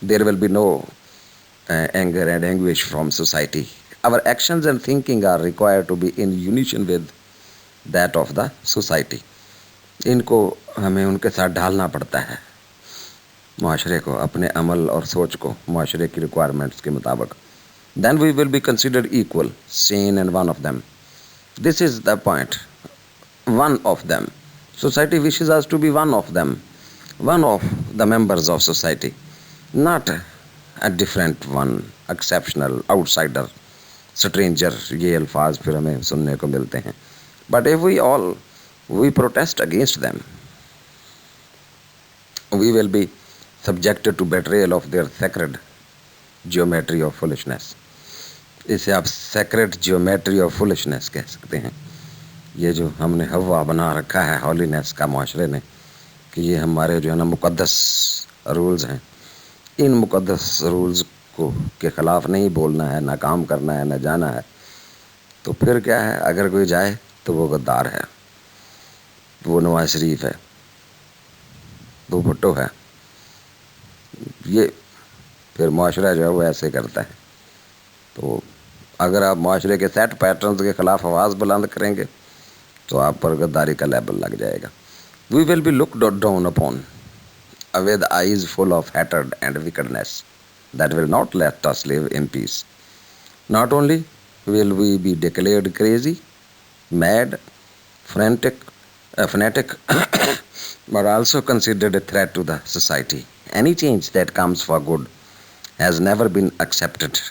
S1: There will be no anger and anguish from society. Our actions and thinking are required to be in unison with that of the society. इनको हमें उनके साथ ढालना पड़ता है, माशरे को, अपने अमल और सोच को माशरे की रिक्वायरमेंट्स के मुताबिक. Then we will be considered equal, sane and one of them. This is the point. One of them. Society wishes us to be one of them, one of the members of society, not a different one, exceptional, outsider, stranger. ये अल्फाज फिर हमें सुनने को मिलते हैं. But if we protest against them, we will be subjected to betrayal of their sacred geometry of foolishness. इसे आप sacred geometry of foolishness कह सकते हैं. ये जो हमने हवा बना रखा है हॉलीनेस का माशरे ने, कि ये हमारे जो है ना मुक़द्दस रूल्स हैं, इन मुक़द्दस रूल्स को के ख़िलाफ़ नहीं बोलना है, ना काम करना है, ना जाना है, तो फिर क्या है? अगर कोई जाए तो वो गद्दार है, वो नवाज शरीफ है, वो भुट्टो है. ये फिर माशरा जो है वो ऐसे करता है. तो अगर आप माशरे के सेट पैटर्न्स के ख़िलाफ़ आवाज़ बुलंद करेंगे तो आप पर गद्दारी का लेबल लग जाएगा. We will be looked down upon with eyes full of hatred and wickedness that will not let us live in peace. Not only will we be declared crazy, mad, fanatic, but also considered a threat to the society. Any change that comes for good has never been accepted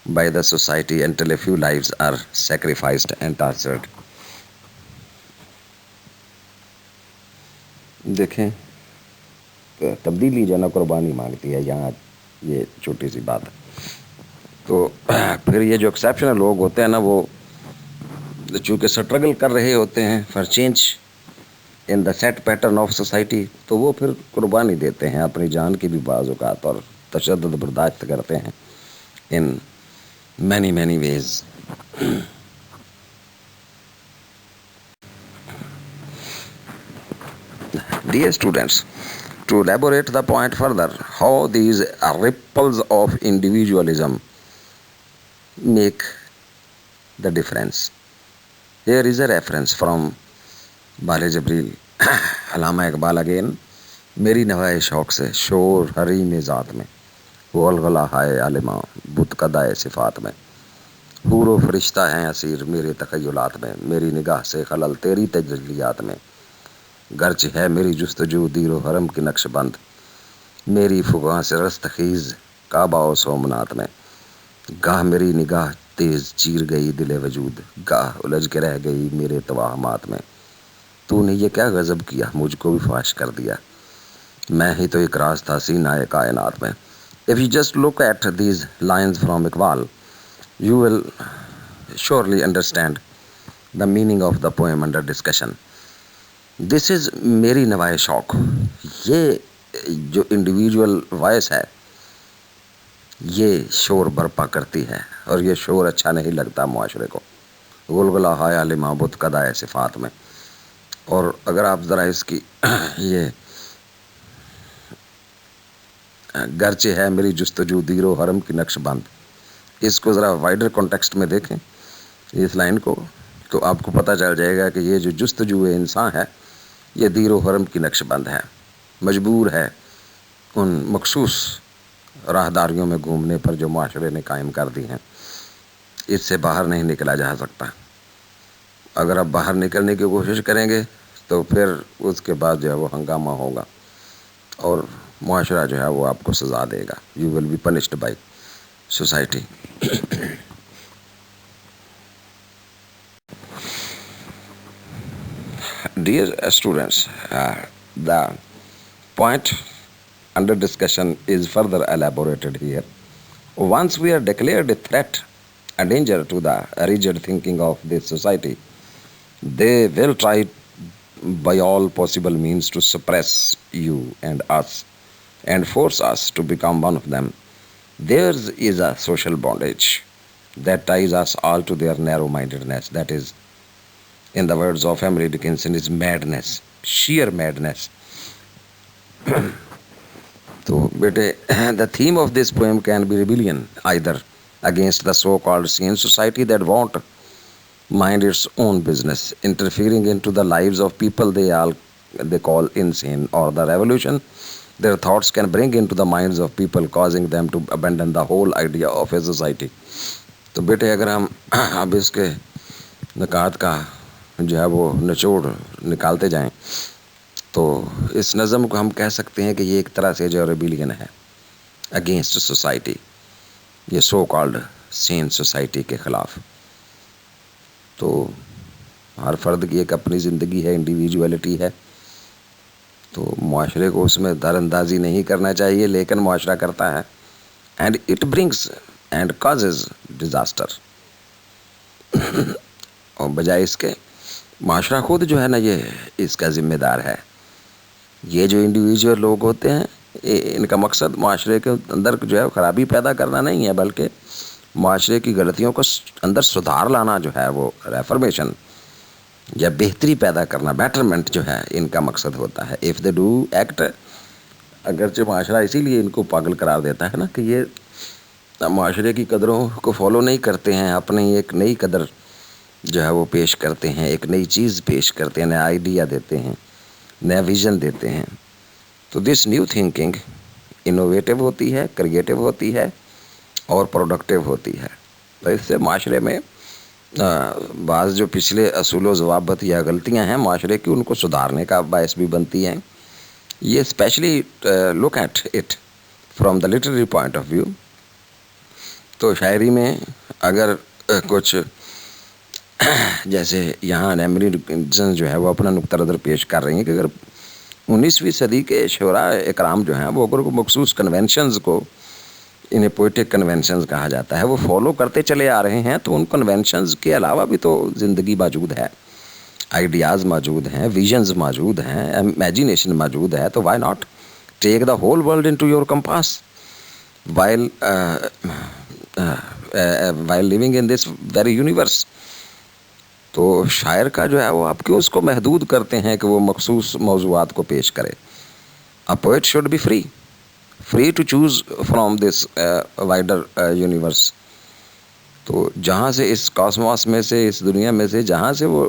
S1: by the society until a few lives are sacrificed and tortured. देखें, तब्दीली जो है ना कुर्बानी मांगती है. यहाँ ये छोटी सी बात है. तो फिर ये जो एक्सेप्शनल लोग होते हैं ना, वो चूँकि स्ट्रगल कर रहे होते हैं for change in the set pattern of society, तो वो फिर कुर्बानी देते हैं अपनी जान की भी बाज़ औक़ात, और तशद्दुद बर्दाश्त करते हैं in many ways. Dear students, to elaborate the point further, how these ripples of individualism make the difference, here is a reference from बाले जबरील, अल्लामा इकबाल अगेन. मेरी नवाए शौक़ से शोर हरीम ज़ात में, गोलगला हाय आलिमा बुत कदाए सिफ़ात में, हूरो फरिश्ता हैं असीर मेरे तख़य्युलात में, मेरी निगाह से खलल तेरी तजल्लियात में, गर्च है मेरी जुस्तजू दीरो हरम की नक्शबंद, मेरी फुगां से रस्तखीज़ काबा और सोमनाथ में, गाह मेरी निगाह तेज़ चीर गई दिले वजूद, गाह उलझ के रह गई मेरे तवाहमात में, तूने ये क्या गज़ब किया मुझको भी फाश कर दिया, मैं ही तो एक राज था सीनाए कायनात में. If you just look at these lines from Iqbal, you will surely understand the meaning of the poem under discussion. This is मेरी नवाए शौक़. ये जो इंडिविजुअल वॉइस है ये शोर बर्पा करती है, और ये शोर अच्छा नहीं लगता माशरे को. गुलगुला हाय आलिमा बुत कदाए सिफ़ात में. और अगर आप ज़रा इसकी ये गर्चे है मेरी जुस्तजू दीरो हरम की नक्शबंद, इसको ज़रा वाइडर कॉन्टेक्स्ट में देखें इस लाइन को, तो आपको पता चल जाएगा कि ये जो जुस्तजू इंसान है ये दीरो हरम की नक्शबंद है, मजबूर है उन मखसूस राहदारियों में घूमने पर जो माशरे ने कायम कर दी हैं. इससे बाहर नहीं निकला जा सकता. अगर आप बाहर निकलने की कोशिश करेंगे तो फिर उसके बाद जो है वो हंगामा होगा और माशरा जो है वो आपको सज़ा देगा. You will be punished by society. Dear students, the point under discussion is further elaborated here. Once we are declared a threat, a danger to the rigid thinking of this society, they will try by all possible means to suppress you and us. and force us to become one of them. Theirs is a social bondage that ties us all to their narrow mindedness. That is, in the words of Emily Dickinson, is madness, sheer madness. So, bete, the theme of this poem can be rebellion, either against the so called sane society that won't mind its own business, interfering into the lives of people they call insane, or the revolution their thoughts can bring into the minds of people, causing them to abandon the whole idea of a society. तो बेटे अगर हम अब इसके निकात का जो है वो निचोड़ निकालते जाएं तो इस नज़म को हम कह सकते हैं कि ये एक तरह से जो रेबिलियन है अगेंस्ट सोसाइटी, ये सो कॉल्ड सेन सोसाइटी के ख़िलाफ़। तो हर फर्द की एक अपनी ज़िंदगी है, इंडिविजुअलिटी है, तो मुआशरे को उसमें दरअंदाजी नहीं करना चाहिए, लेकिन मुआशरा करता है and it brings and causes disaster. और बजाय इसके मुआशरा खुद जो है ना ये इसका ज़िम्मेदार है। ये जो इंडिविजुअल लोग होते हैं इनका मकसद मुआशरे के अंदर जो है ख़राबी पैदा करना नहीं है, बल्कि मुआशरे की गलतियों को अंदर सुधार लाना जो है वो रेफॉर्मेशन या बेहतरी पैदा करना, बेटरमेंट जो है इनका मकसद होता है। इफ़ दे डू एक्ट, अगरचे मुआशरा इसीलिए इनको पागल करार देता है ना कि ये मुआशरे की कदरों को फॉलो नहीं करते हैं, अपनी एक नई कदर जो है वो पेश करते हैं, एक नई चीज़ पेश करते हैं, नया आइडिया देते हैं, नया विज़न देते हैं। तो दिस न्यू थिंकिंग इनोवेटिव होती है, क्रिएटिव होती है और प्रोडक्टिव होती है। तो इससे माशरे में बाज़ जो पिछले असूल ज़वाबत या गलतियां हैं माशरे की, उनको सुधारने का बायस भी बनती हैं। ये specially look at it from the literary point of view. तो शायरी में अगर कुछ जैसे यहाँ एमिली डिकिंसन जो है वो अपना नुक्ता नज़र पेश कर रही हैं कि अगर 19वीं सदी के शोरा इकराम जो हैं वो अगर मखसूस कन्वेंशंस को, इन्हें पोइटिक कन्वेंशंस कहा जाता है, वो फॉलो करते चले आ रहे हैं, तो उन कन्वेंशंस के अलावा भी तो ज़िंदगी मौजूद है, आइडियाज़ मौजूद हैं, विजन्स मौजूद हैं, इमेजिनेशन मौजूद है। तो why not take the whole world into your compass while living in this very universe. तो शायर का जो है वो आप क्यों उसको महदूद करते हैं कि वो मखसूस मौज़ूआत को पेश करे। A poet should be free to choose from this wider universe. तो जहाँ से इस कॉस्मॉस में से, इस दुनिया में से जहाँ से वो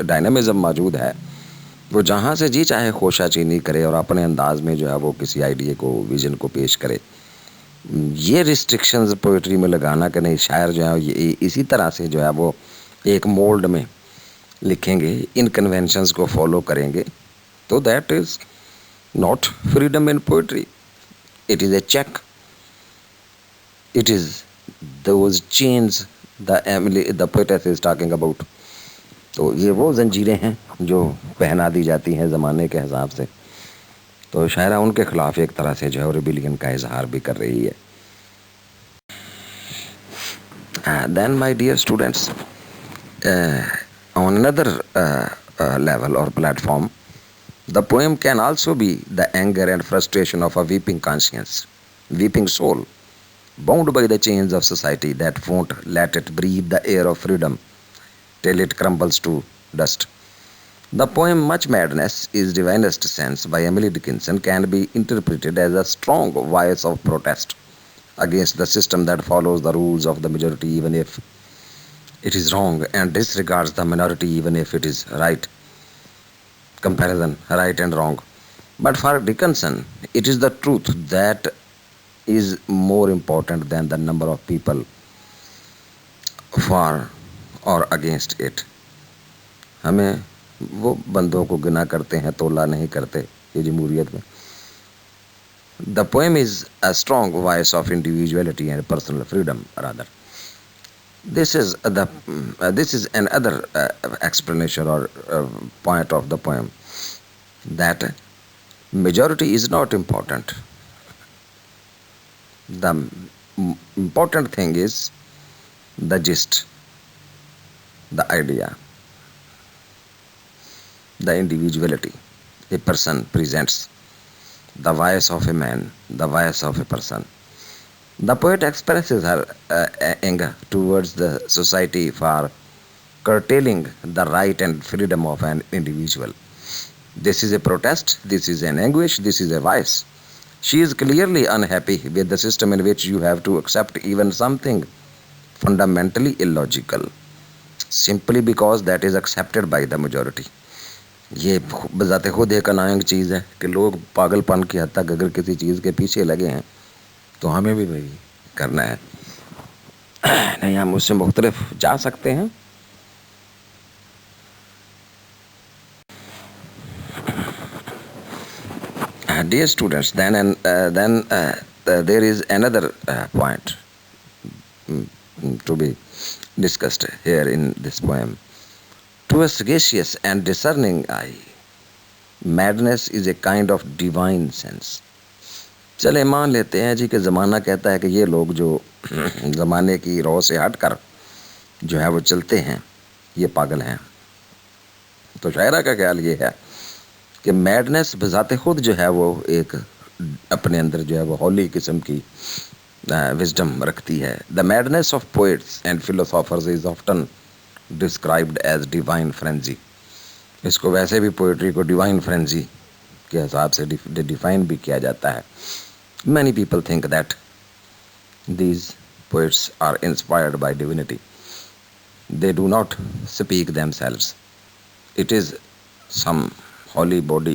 S1: डायनामिज़म मौजूद है, वो जहाँ से जी चाहे खोशाचीनी करे और अपने अंदाज में जो है वो किसी आइडिया को, विजन को पेश करे। ये रिस्ट्रिक्शंस पोइट्री में लगाना कि नहीं, शायर जो है ये इसी तरह से जो है वो एक मोल्ड में लिखेंगे, इन कन्वेंशंस को फॉलो करेंगे, तो that is not freedom in poetry, it is a check, it is those chains the poetess is talking about. तो ये वो जंजीरें हैं जो पहना दी जाती हैं ज़माने के हिसाब से। तो शायरा उनके ख़िलाफ़ एक तरह से जो है रिबेलियन का इजहार भी कर रही है। Then my dear students, on another level or platform, the poem can also be the anger and frustration of a weeping conscience, weeping soul, bound by the chains of society that won't let it breathe the air of freedom till it crumbles to dust. The poem Much Madness is Divinest Sense by Emily Dickinson can be interpreted as a strong voice of protest against the system that follows the rules of the majority even if it is wrong, and disregards the minority even if it is right. Comparison, right and wrong. But for Dickinson, it is the truth that is more important than the number of people for or against it. हमें वो बंदों को गिना करते हैं, तोला नहीं करते ये जमहूरियत में। The poem is a strong voice of individuality and personal freedom rather. This is another explanation or point of the poem, that majority is not important. The important thing is the gist, the idea, the individuality a person presents. the voice of a man, the voice of a person. The poet expresses her anger towards the society for curtailing the right and freedom of an individual. This is a protest, this is an anguish, this is a voice. She is clearly unhappy with the system in which you have to accept even something fundamentally illogical simply because that is accepted by the majority. ये बजाते खुद एक अनायंग चीज़ है कि लोग पागलपन की हद तक अगर किसी चीज़ के पीछे लगे हैं तो हमें भी वही करना है। नहीं, हम उससे मुख्तलिफ जा सकते हैं। Dear students, then there is another point to be discussed here in this poem. To a sagacious and discerning eye, madness is a kind of divine sense. चले मान लेते हैं जी कि ज़माना कहता है कि ये लोग जो ज़माने की रौ से हटकर जो है वो चलते हैं ये पागल हैं। तो शायरा का ख्याल ये है कि मैडनेस बज़ाते खुद जो है वो एक अपने अंदर जो है वो हॉली किस्म की विजडम रखती है। The madness of poets and philosophers is often described as divine frenzy. इसको वैसे भी पोइट्री को डिवाइन फ्रेंजी के हिसाब से डिफाइन भी किया जाता है। Many people think that these poets are inspired by divinity. They do not speak themselves, it is some holy body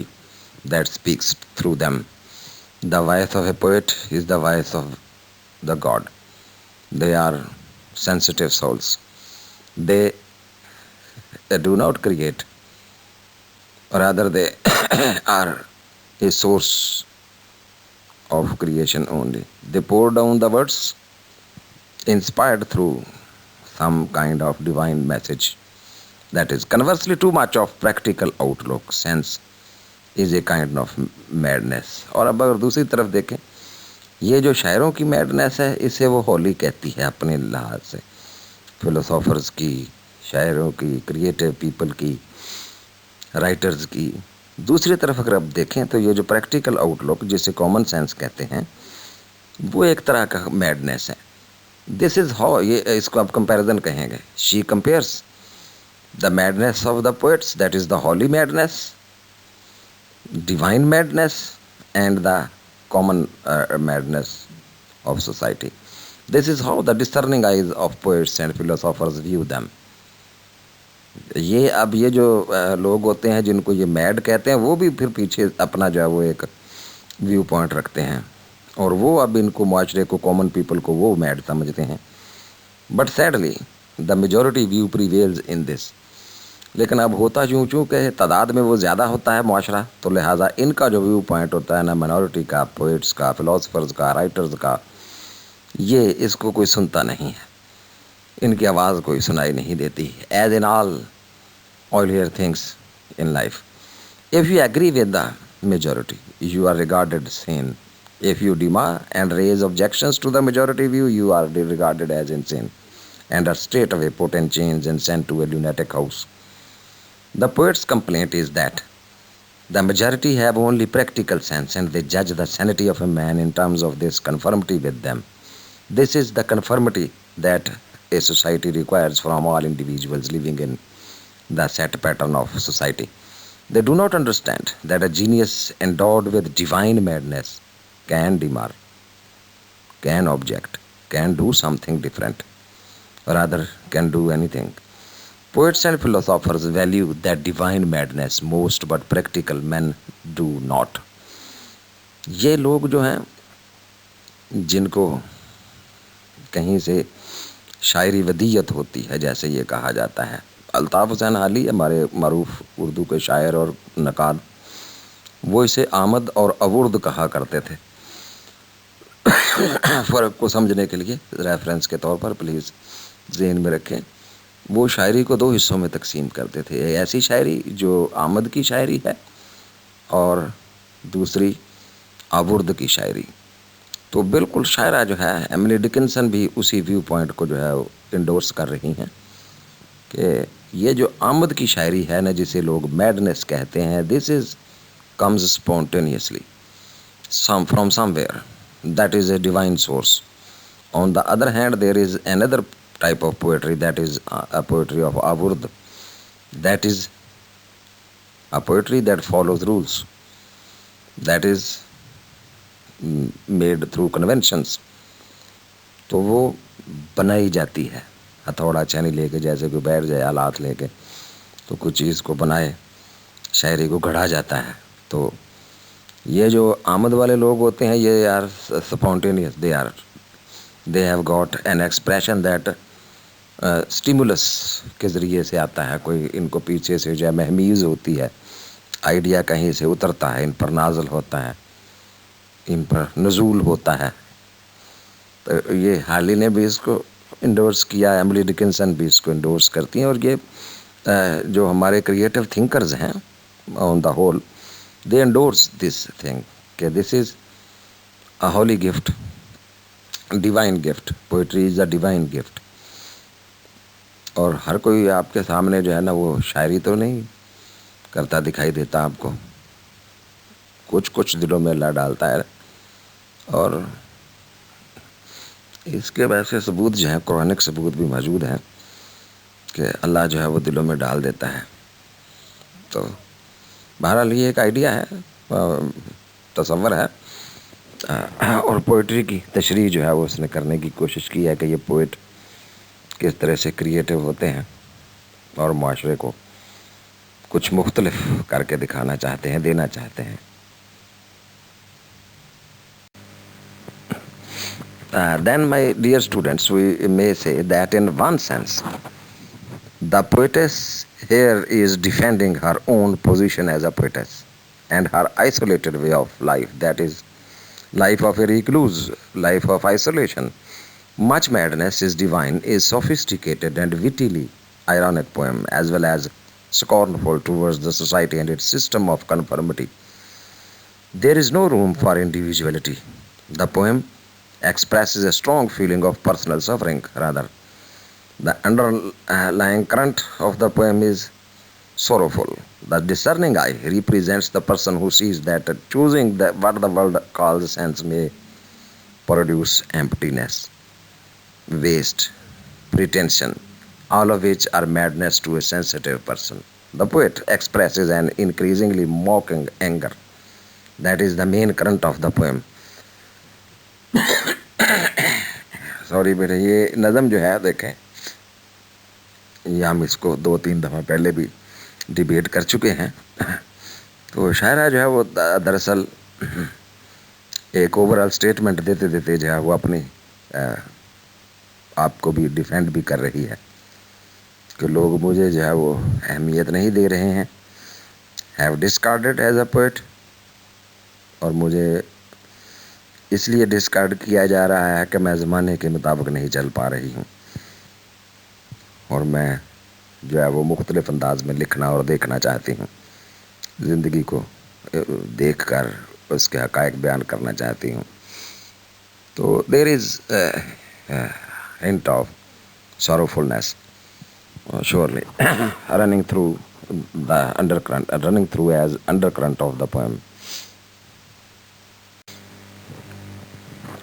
S1: that speaks through them. The voice of a poet is the voice of the God. They are sensitive souls. They do not create, or rather they are a source of creation only. They pour down the words inspired through some kind of divine message. That is, conversely, too much of practical outlook sense is a kind of madness. और अब अगर दूसरी तरफ देखें, ये जो शायरों की madness है इसे वो होली कहती है अपने लिहाज से, फिलोसोफर्स की, शायरों की, क्रिएटिव पीपल की, राइटर्स की। दूसरी तरफ अगर अब देखें तो ये जो प्रैक्टिकल आउटलुक जिसे कॉमन सेंस कहते हैं वो एक तरह का मैडनेस है। दिस इज़ हाउ, ये इसको आप कंपैरिजन कहेंगे। She compares the madness of the poets, that is the holy madness, divine madness, and the common madness of society. This is how the discerning eyes of poets and philosophers view them. ये अब ये जो लोग होते हैं जिनको ये mad कहते हैं वो भी फिर पीछे अपना जो है वो एक व्यू पॉइंट रखते हैं और वो अब इनको माशरे को, कॉमन पीपल को वो मैड समझते हैं। But sadly the majority view prevails in this. लेकिन अब होता चूँकि तादाद में वो ज़्यादा होता है माशरा, तो लिहाजा इनका जो व्यू पॉइंट होता है ना माइनॉरिटी का, पोइट्स का, फिलोसफर्स का, राइटर्स का, ये इसको कोई सुनता नहीं है, इनकी आवाज़ कोई सुनाई नहीं देती। As in all earlier things in life, if you agree with the majority you are regarded sane, if you demand and raise objections to the majority view you are regarded as insane and are straight away put in chains and sent to a lunatic house. The poet's complaint is that the majority have only practical sense and they judge the sanity of a man in terms of this conformity with them. This is the conformity that a society requires from all individuals living in the set pattern of society. They do not understand that a genius endowed with divine madness can demand, can object, can do something different, rather can do anything. Poets and philosophers value that divine madness most, but practical men do not. ये लोग जो हैं जिनको कहीं से शायरी वदीयत होती है, जैसे ये कहा जाता है, अल्ताफ़ हुसैन हाली हमारे मरूफ उर्दू के शायर और नकाद, वो इसे आमद और अवुर्द कहा करते थे। फ़र्क को समझने के लिए रेफरेंस के तौर पर प्लीज़ ज़हन में रखें। वो शायरी को दो हिस्सों में तकसीम करते थे, ऐसी शायरी जो आमद की शायरी है और दूसरी अवुर्द की शायरी। तो बिल्कुल शायरा जो है एमिली डिकिंसन भी उसी व्यू पॉइंट को जो है इंडोर्स कर रही हैं कि ये जो आमद की शायरी है ना, जिसे लोग मैडनेस कहते हैं, this is comes spontaneously, from somewhere. That is a divine source. On the other hand, there is another type of poetry, that is a poetry of Aburd. That is a poetry that follows rules, that is made through conventions. तो वो बनाई जाती है, हथौड़ा छेनी लेके, जैसे कोई बैठ जाए हालात लेके तो कुछ चीज़ को बनाए, शायरी को गढ़ा जाता है। तो ये जो आमद वाले लोग होते हैं, ये यार spontaneous, they have got an expression that stimulus के ज़रिए से आता है। कोई इनको पीछे से जो महमीज़ होती है, आइडिया कहीं से उतरता है, इन पर नाजल होता है, इन पर नज़ूल होता है। तो ये हार्ली ने भी इसको इंडोर्स किया, एमिली डिकिंसन भी इसको इंडोर्स करती हैं। और ये जो हमारे क्रिएटिव थिंकर्स हैं on the whole, they endorse this thing कि this is a holy gift, divine gift. Poetry is a divine gift. और हर कोई आपके सामने जो है ना, वो शायरी तो नहीं करता दिखाई देता आपको, कुछ कुछ दिलों में अल्लाह डालता है। और इसके वैसे सबूत जो हैं, कुरानिक सबूत भी मौजूद हैं कि अल्लाह जो है वो दिलों में डाल देता है। तो बहरहाल ये एक आइडिया है, तसव्वुर है। और पोइट्री की तशरीह जो है वो उसने करने की कोशिश की है कि ये पोइट किस तरह से क्रिएटिव होते हैं और माशरे को कुछ मुख्तलिफ करके दिखाना चाहते हैं, देना चाहते हैं। Then, my dear students, we may say that in one sense, the poetess here is defending her own position as a poetess and her isolated way of life, that is, life of a recluse, life of isolation. Much Madness is Divine is sophisticated and wittily ironic poem, as well as scornful towards the society and its system of conformity. There is no room for individuality. The poem expresses a strong feeling of personal suffering, rather. The underlying current of the poem is sorrowful. The discerning eye represents the person who sees that choosing what the world calls sense may produce emptiness, waste, pretension, all of which are madness to a sensitive person. The poet expresses an increasingly mocking anger. That is the main current of the poem. Sorry बेटे, ये नज़म जो है देखें, ये हम इसको 2-3 दफ़ा पहले भी डिबेट कर चुके हैं। तो शायरा जो है वो दरअसल एक ओवरऑल स्टेटमेंट देते देते जो है वो अपनी आपको भी डिफेंड भी कर रही है कि लोग मुझे जो है वो अहमियत नहीं दे रहे हैं, have discarded as a poet, और मुझे इसलिए डिस्कार्ड किया जा रहा है कि मैं ज़माने के मुताबिक नहीं चल पा रही हूँ, और मैं जो है वो मुख्तलिफ अंदाज में लिखना और देखना चाहती हूँ, ज़िंदगी को देख कर उसके हक़ाइक़ बयान करना चाहती हूँ। तो there is hint of sorrowfulness surely running through as undercurrent of the poem.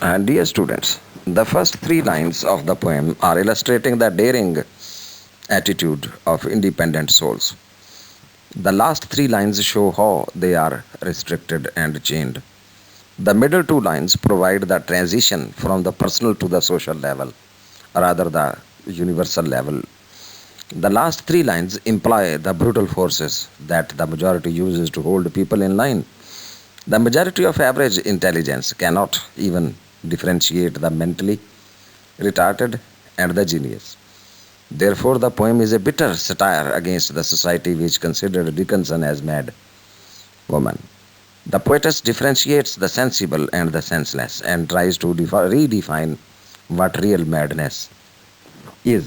S1: And dear students, the first 3 lines of the poem are illustrating the daring attitude of independent souls. The last 3 lines show how they are restricted and chained. The middle 2 lines provide the transition from the personal to the social level, rather the universal level. The last 3 lines imply the brutal forces that the majority uses to hold people in line. The majority of average intelligence cannot even differentiate the mentally retarded and the genius. Therefore, the poem is a bitter satire against the society which considered Dickinson as mad woman. The poetess differentiates the sensible and the senseless and tries to redefine what real madness is.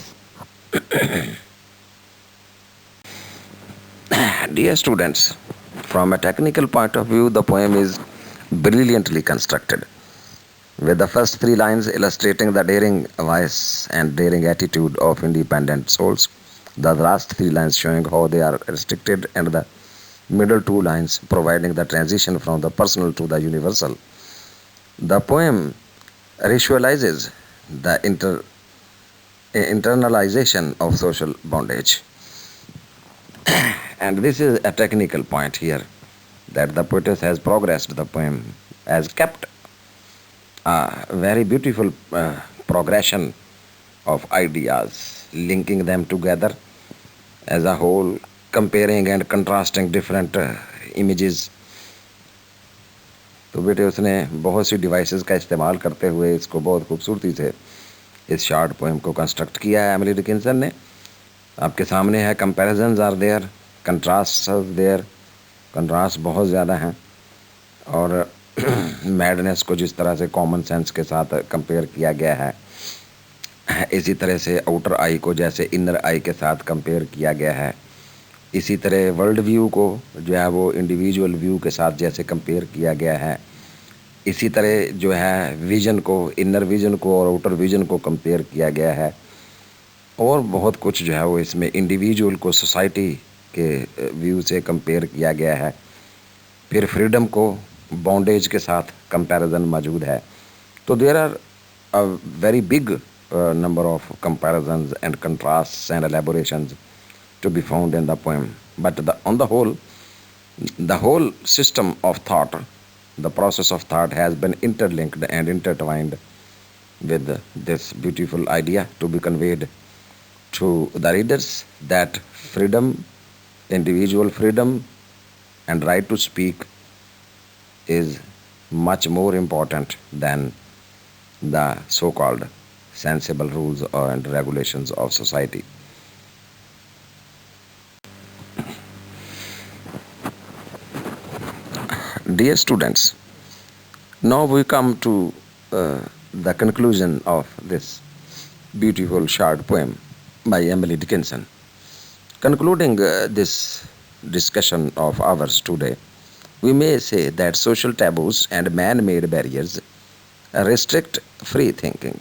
S1: Dear students, from a technical point of view, the poem is brilliantly constructed, with the first 3 lines illustrating the daring voice and daring attitude of independent souls, the last 3 lines showing how they are restricted and the middle two lines providing the transition from the personal to the universal. The poem ritualizes the internalization of social bondage. And this is a technical point here, that the poetess has progressed the poem, has kept a very beautiful progression of ideas, linking them together as a whole, comparing and contrasting different images. तो बेटे उसने बहुत सी devices का इस्तेमाल करते हुए इसको बहुत खूबसूरती से इस शॉर्ट पोएम को कंस्ट्रक्ट किया है एमिली डिकिंसन ने. आपके सामने है, comparisons are there, contrast there, contrast बहुत ज़्यादा हैं. और मैडनेस को जिस तरह से कॉमन सेंस के साथ कंपेयर किया गया है, इसी तरह से आउटर आई को जैसे इनर आई के साथ कंपेयर किया गया है, इसी तरह वर्ल्ड व्यू को जो है वो इंडिविजुअल व्यू के साथ जैसे कंपेयर किया गया है, इसी तरह जो है विजन को, इनर विजन को और आउटर विजन को कंपेयर किया गया है. और बहुत कुछ जो है वो इसमें इंडिविजुअल को सोसाइटी के व्यू से कंपेयर किया गया है. फिर फ्रीडम को बॉन्डेज के साथ कंपैरिजन मौजूद है. तो there are a very big number of comparisons and contrasts and elaborations to be found in the poem. But on the whole system of thought, the process of thought has been interlinked and intertwined with this beautiful idea to be conveyed to the readers, that freedom, individual freedom and right to speak is much more important than the so-called sensible rules and regulations of society. Dear students, now we come to the conclusion of this beautiful short poem by Emily Dickinson. Concluding this discussion of ours today, we may say that social taboos and man-made barriers restrict free thinking,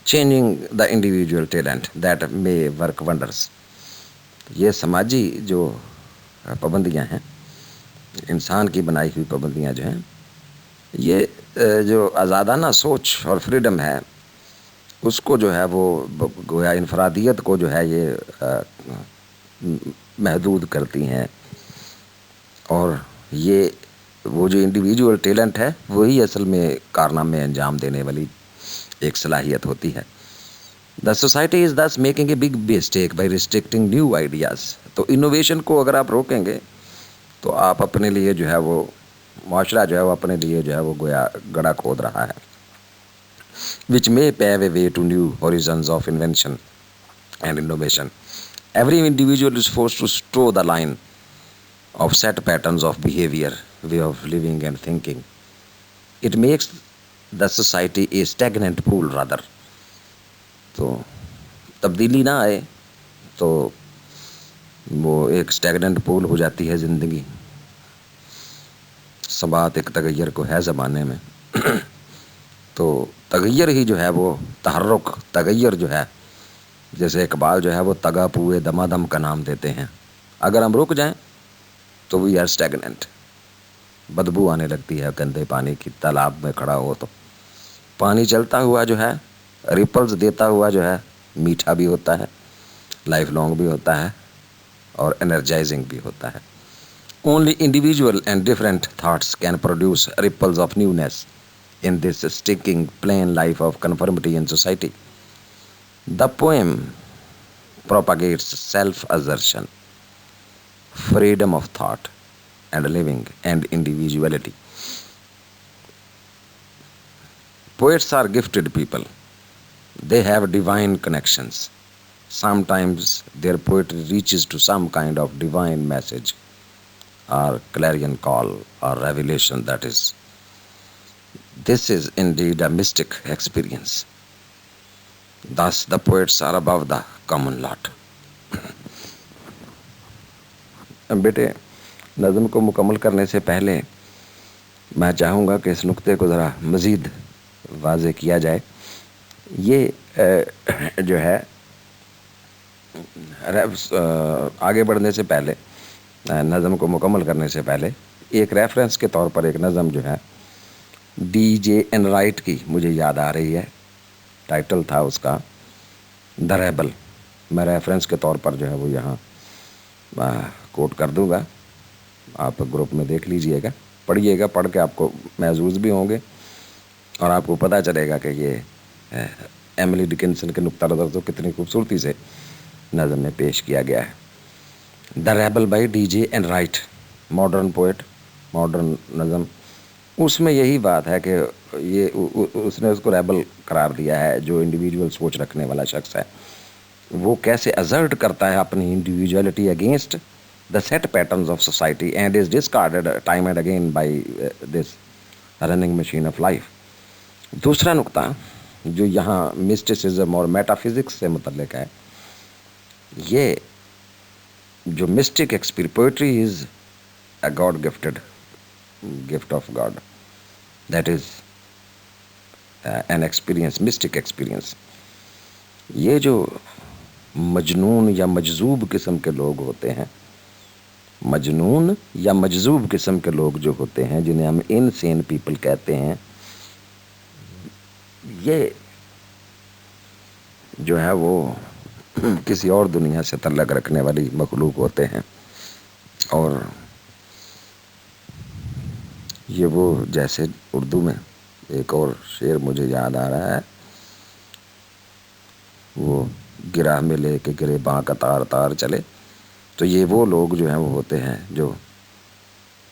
S1: changing the individual talent that may work wonders. ये समाजी जो पाबंदियां हैं, इंसान की बनाई हुई पाबंदियां जो हैं, ये जो आज़ादाना सोच और फ्रीडम है, उसको जो है वो गोया इनफरादियत को जो है ये महदूद करती हैं. और ये वो जो इंडिविजुअल टैलेंट है, वही असल में कारनामे अंजाम देने वाली एक सलाहियत होती है. द सोसाइटी इज़ दस making a big mistake by restricting new ideas. तो इनोवेशन को अगर आप रोकेंगे तो आप अपने लिए जो है वो माशरा जो है वो अपने लिए जो है वो गोया गड़ा खोद रहा है. Which may pave a way to new horizons of invention and innovation. Every individual is forced to stroll the line of set patterns of behavior, way of living and thinking. It makes the society a stagnant pool rather. तो तब्दीली ना आए तो वो एक stagnant pool हो जाती है ज़िंदगी. सबात एक तगैयर को है ज़माने में. तो तगैयर ही जो है वो तहर्रुक, तगैयर जो है, जैसे इकबाल जो है वो तगा पुए दमादम का नाम देते हैं. अगर हम रुक जाएं तो वी आर स्टैगनेंट. बदबू आने लगती है गंदे पानी की. तालाब में खड़ा हो तो पानी चलता हुआ जो है, रिपल्स देता हुआ जो है, मीठा भी होता है, लाइफ लॉन्ग भी होता है और एनर्जाइजिंग भी होता है. Only individual and different thoughts can produce ripples of newness in this sticking plain life of conformity in society. The poem propagates self-assertion, freedom of thought and living, and individuality. Poets are gifted people. They have divine connections. Sometimes their poetry reaches to some kind of divine message or clarion call or revelation, that is. This is indeed a mystic experience. Thus the poets are above the common lot. बेटे, नज़म को मुकम्मल करने से पहले मैं चाहूँगा कि इस नुक्ते को ज़रा मज़ीद वाज़े किया जाए. ये जो है आगे बढ़ने से पहले नज़म को मुकम्मल करने से पहले एक रेफरेंस के तौर पर एक नज़म जो है DJ एनराइट की मुझे याद आ रही है। टाइटल था उसका द रेबल। मैं रेफरेंस के तौर पर जो है वो यहाँ कोट कर दूँगा, आप ग्रुप में देख लीजिएगा, पढ़िएगा। पढ़ के आपको महसूस भी होंगे और आपको पता चलेगा कि ये एमिली डिकिंसन के नुक्ता नज़र तो कितनी खूबसूरती से नज़म में पेश किया गया है। The rebel by DJ Enright, modern poet, modern नज़म। उसमें यही बात है कि ये उसने उसको रेबल करार दिया है। जो इंडिविजुअल सोच रखने वाला शख्स है वो कैसे असर्ट करता है अपनी individuality against the set patterns of society and is discarded time and again by this running machine of life. दूसरा नुक्ता जो यहाँ मिस्टिसिज्म और मेटाफिजिक्स से मुतल्लिक है, ये जो mystic experience, poetry is a God gifted gift of God, that is an experience, mystic experience. ये जो मजनून या मजजूब किस्म के लोग होते हैं, मजनून या मजजूब किस्म के लोग जो होते हैं, जिन्हें हम इनसेन पीपल कहते हैं, ये जो है वो किसी और दुनिया से तल्लक रखने वाली मखलूक होते हैं। और ये वो, जैसे उर्दू में एक और शेर मुझे याद आ रहा है, वो गिरा में ले के गिरे बाँ का तार तार चले। तो ये वो लोग जो हैं वो होते हैं जो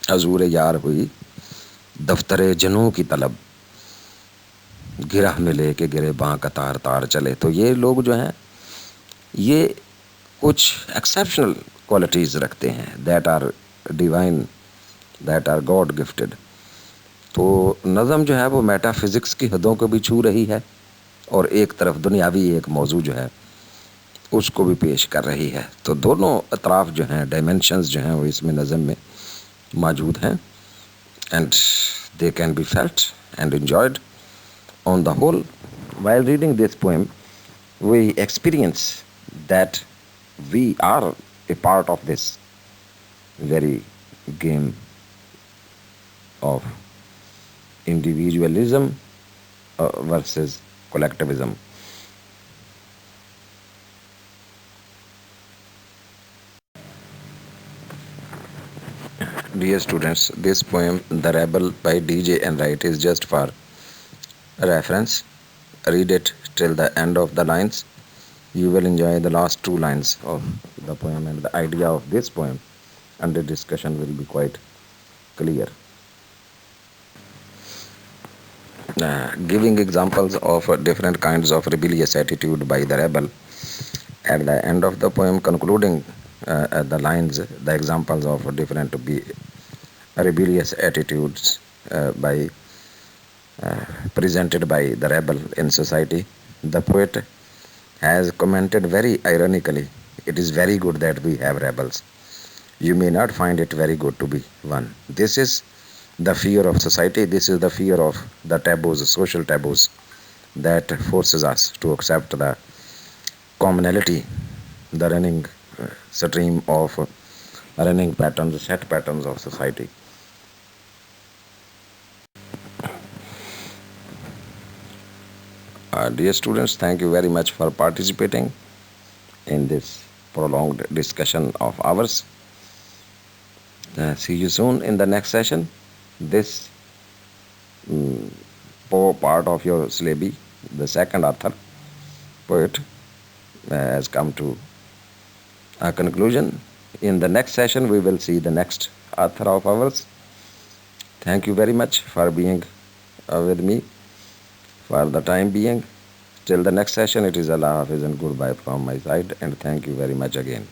S1: हजूर यार हुई दफ्तरे जनू की तलब, गिरा में ले के गिरे बाँ का तार तार चले। तो ये लोग जो हैं ये कुछ एक्सेप्शनल क्वालिटीज़ रखते हैं, that are divine, that are God gifted. तो नज़म जो है वो मेटाफिज़िक्स की हदों को भी छू रही है और एक तरफ दुनियावी एक मौजू जो है उसको भी पेश कर रही है। तो दोनों अतराफ़ जो हैं, डायमेंशंस जो हैं, वो इसमें नज़म में मौजूद हैं and they can be felt and enjoyed. On the whole, while reading this poem, we experience that we are a part of this very game of individualism versus collectivism. Dear students, this poem, The Rebel by DJ Enright, is just for reference. Read it till the end of the lines. You will enjoy the last two lines of the poem, and the idea of this poem under discussion will be quite clear. Giving examples of different kinds of rebellious attitude by the rebel. At the end of the poem, concluding the lines, the examples of different rebellious attitudes presented by the rebel in society. The poet has commented very ironically, "It is very good that we have rebels. You may not find it very good to be one." This is the fear of society. This is the fear of the taboos, social taboos, that forces us to accept the commonality, the running stream of running patterns, set patterns of society. Dear students, thank you very much for participating in this prolonged discussion of ours. See you soon in the next session. This part of your syllabi, the second author, poet, has come to a conclusion. In the next session, we will see the next author of ours. Thank you very much for being with me for the time being. Till the next session, it is Allah Hafiz and goodbye from my side, and thank you very much again.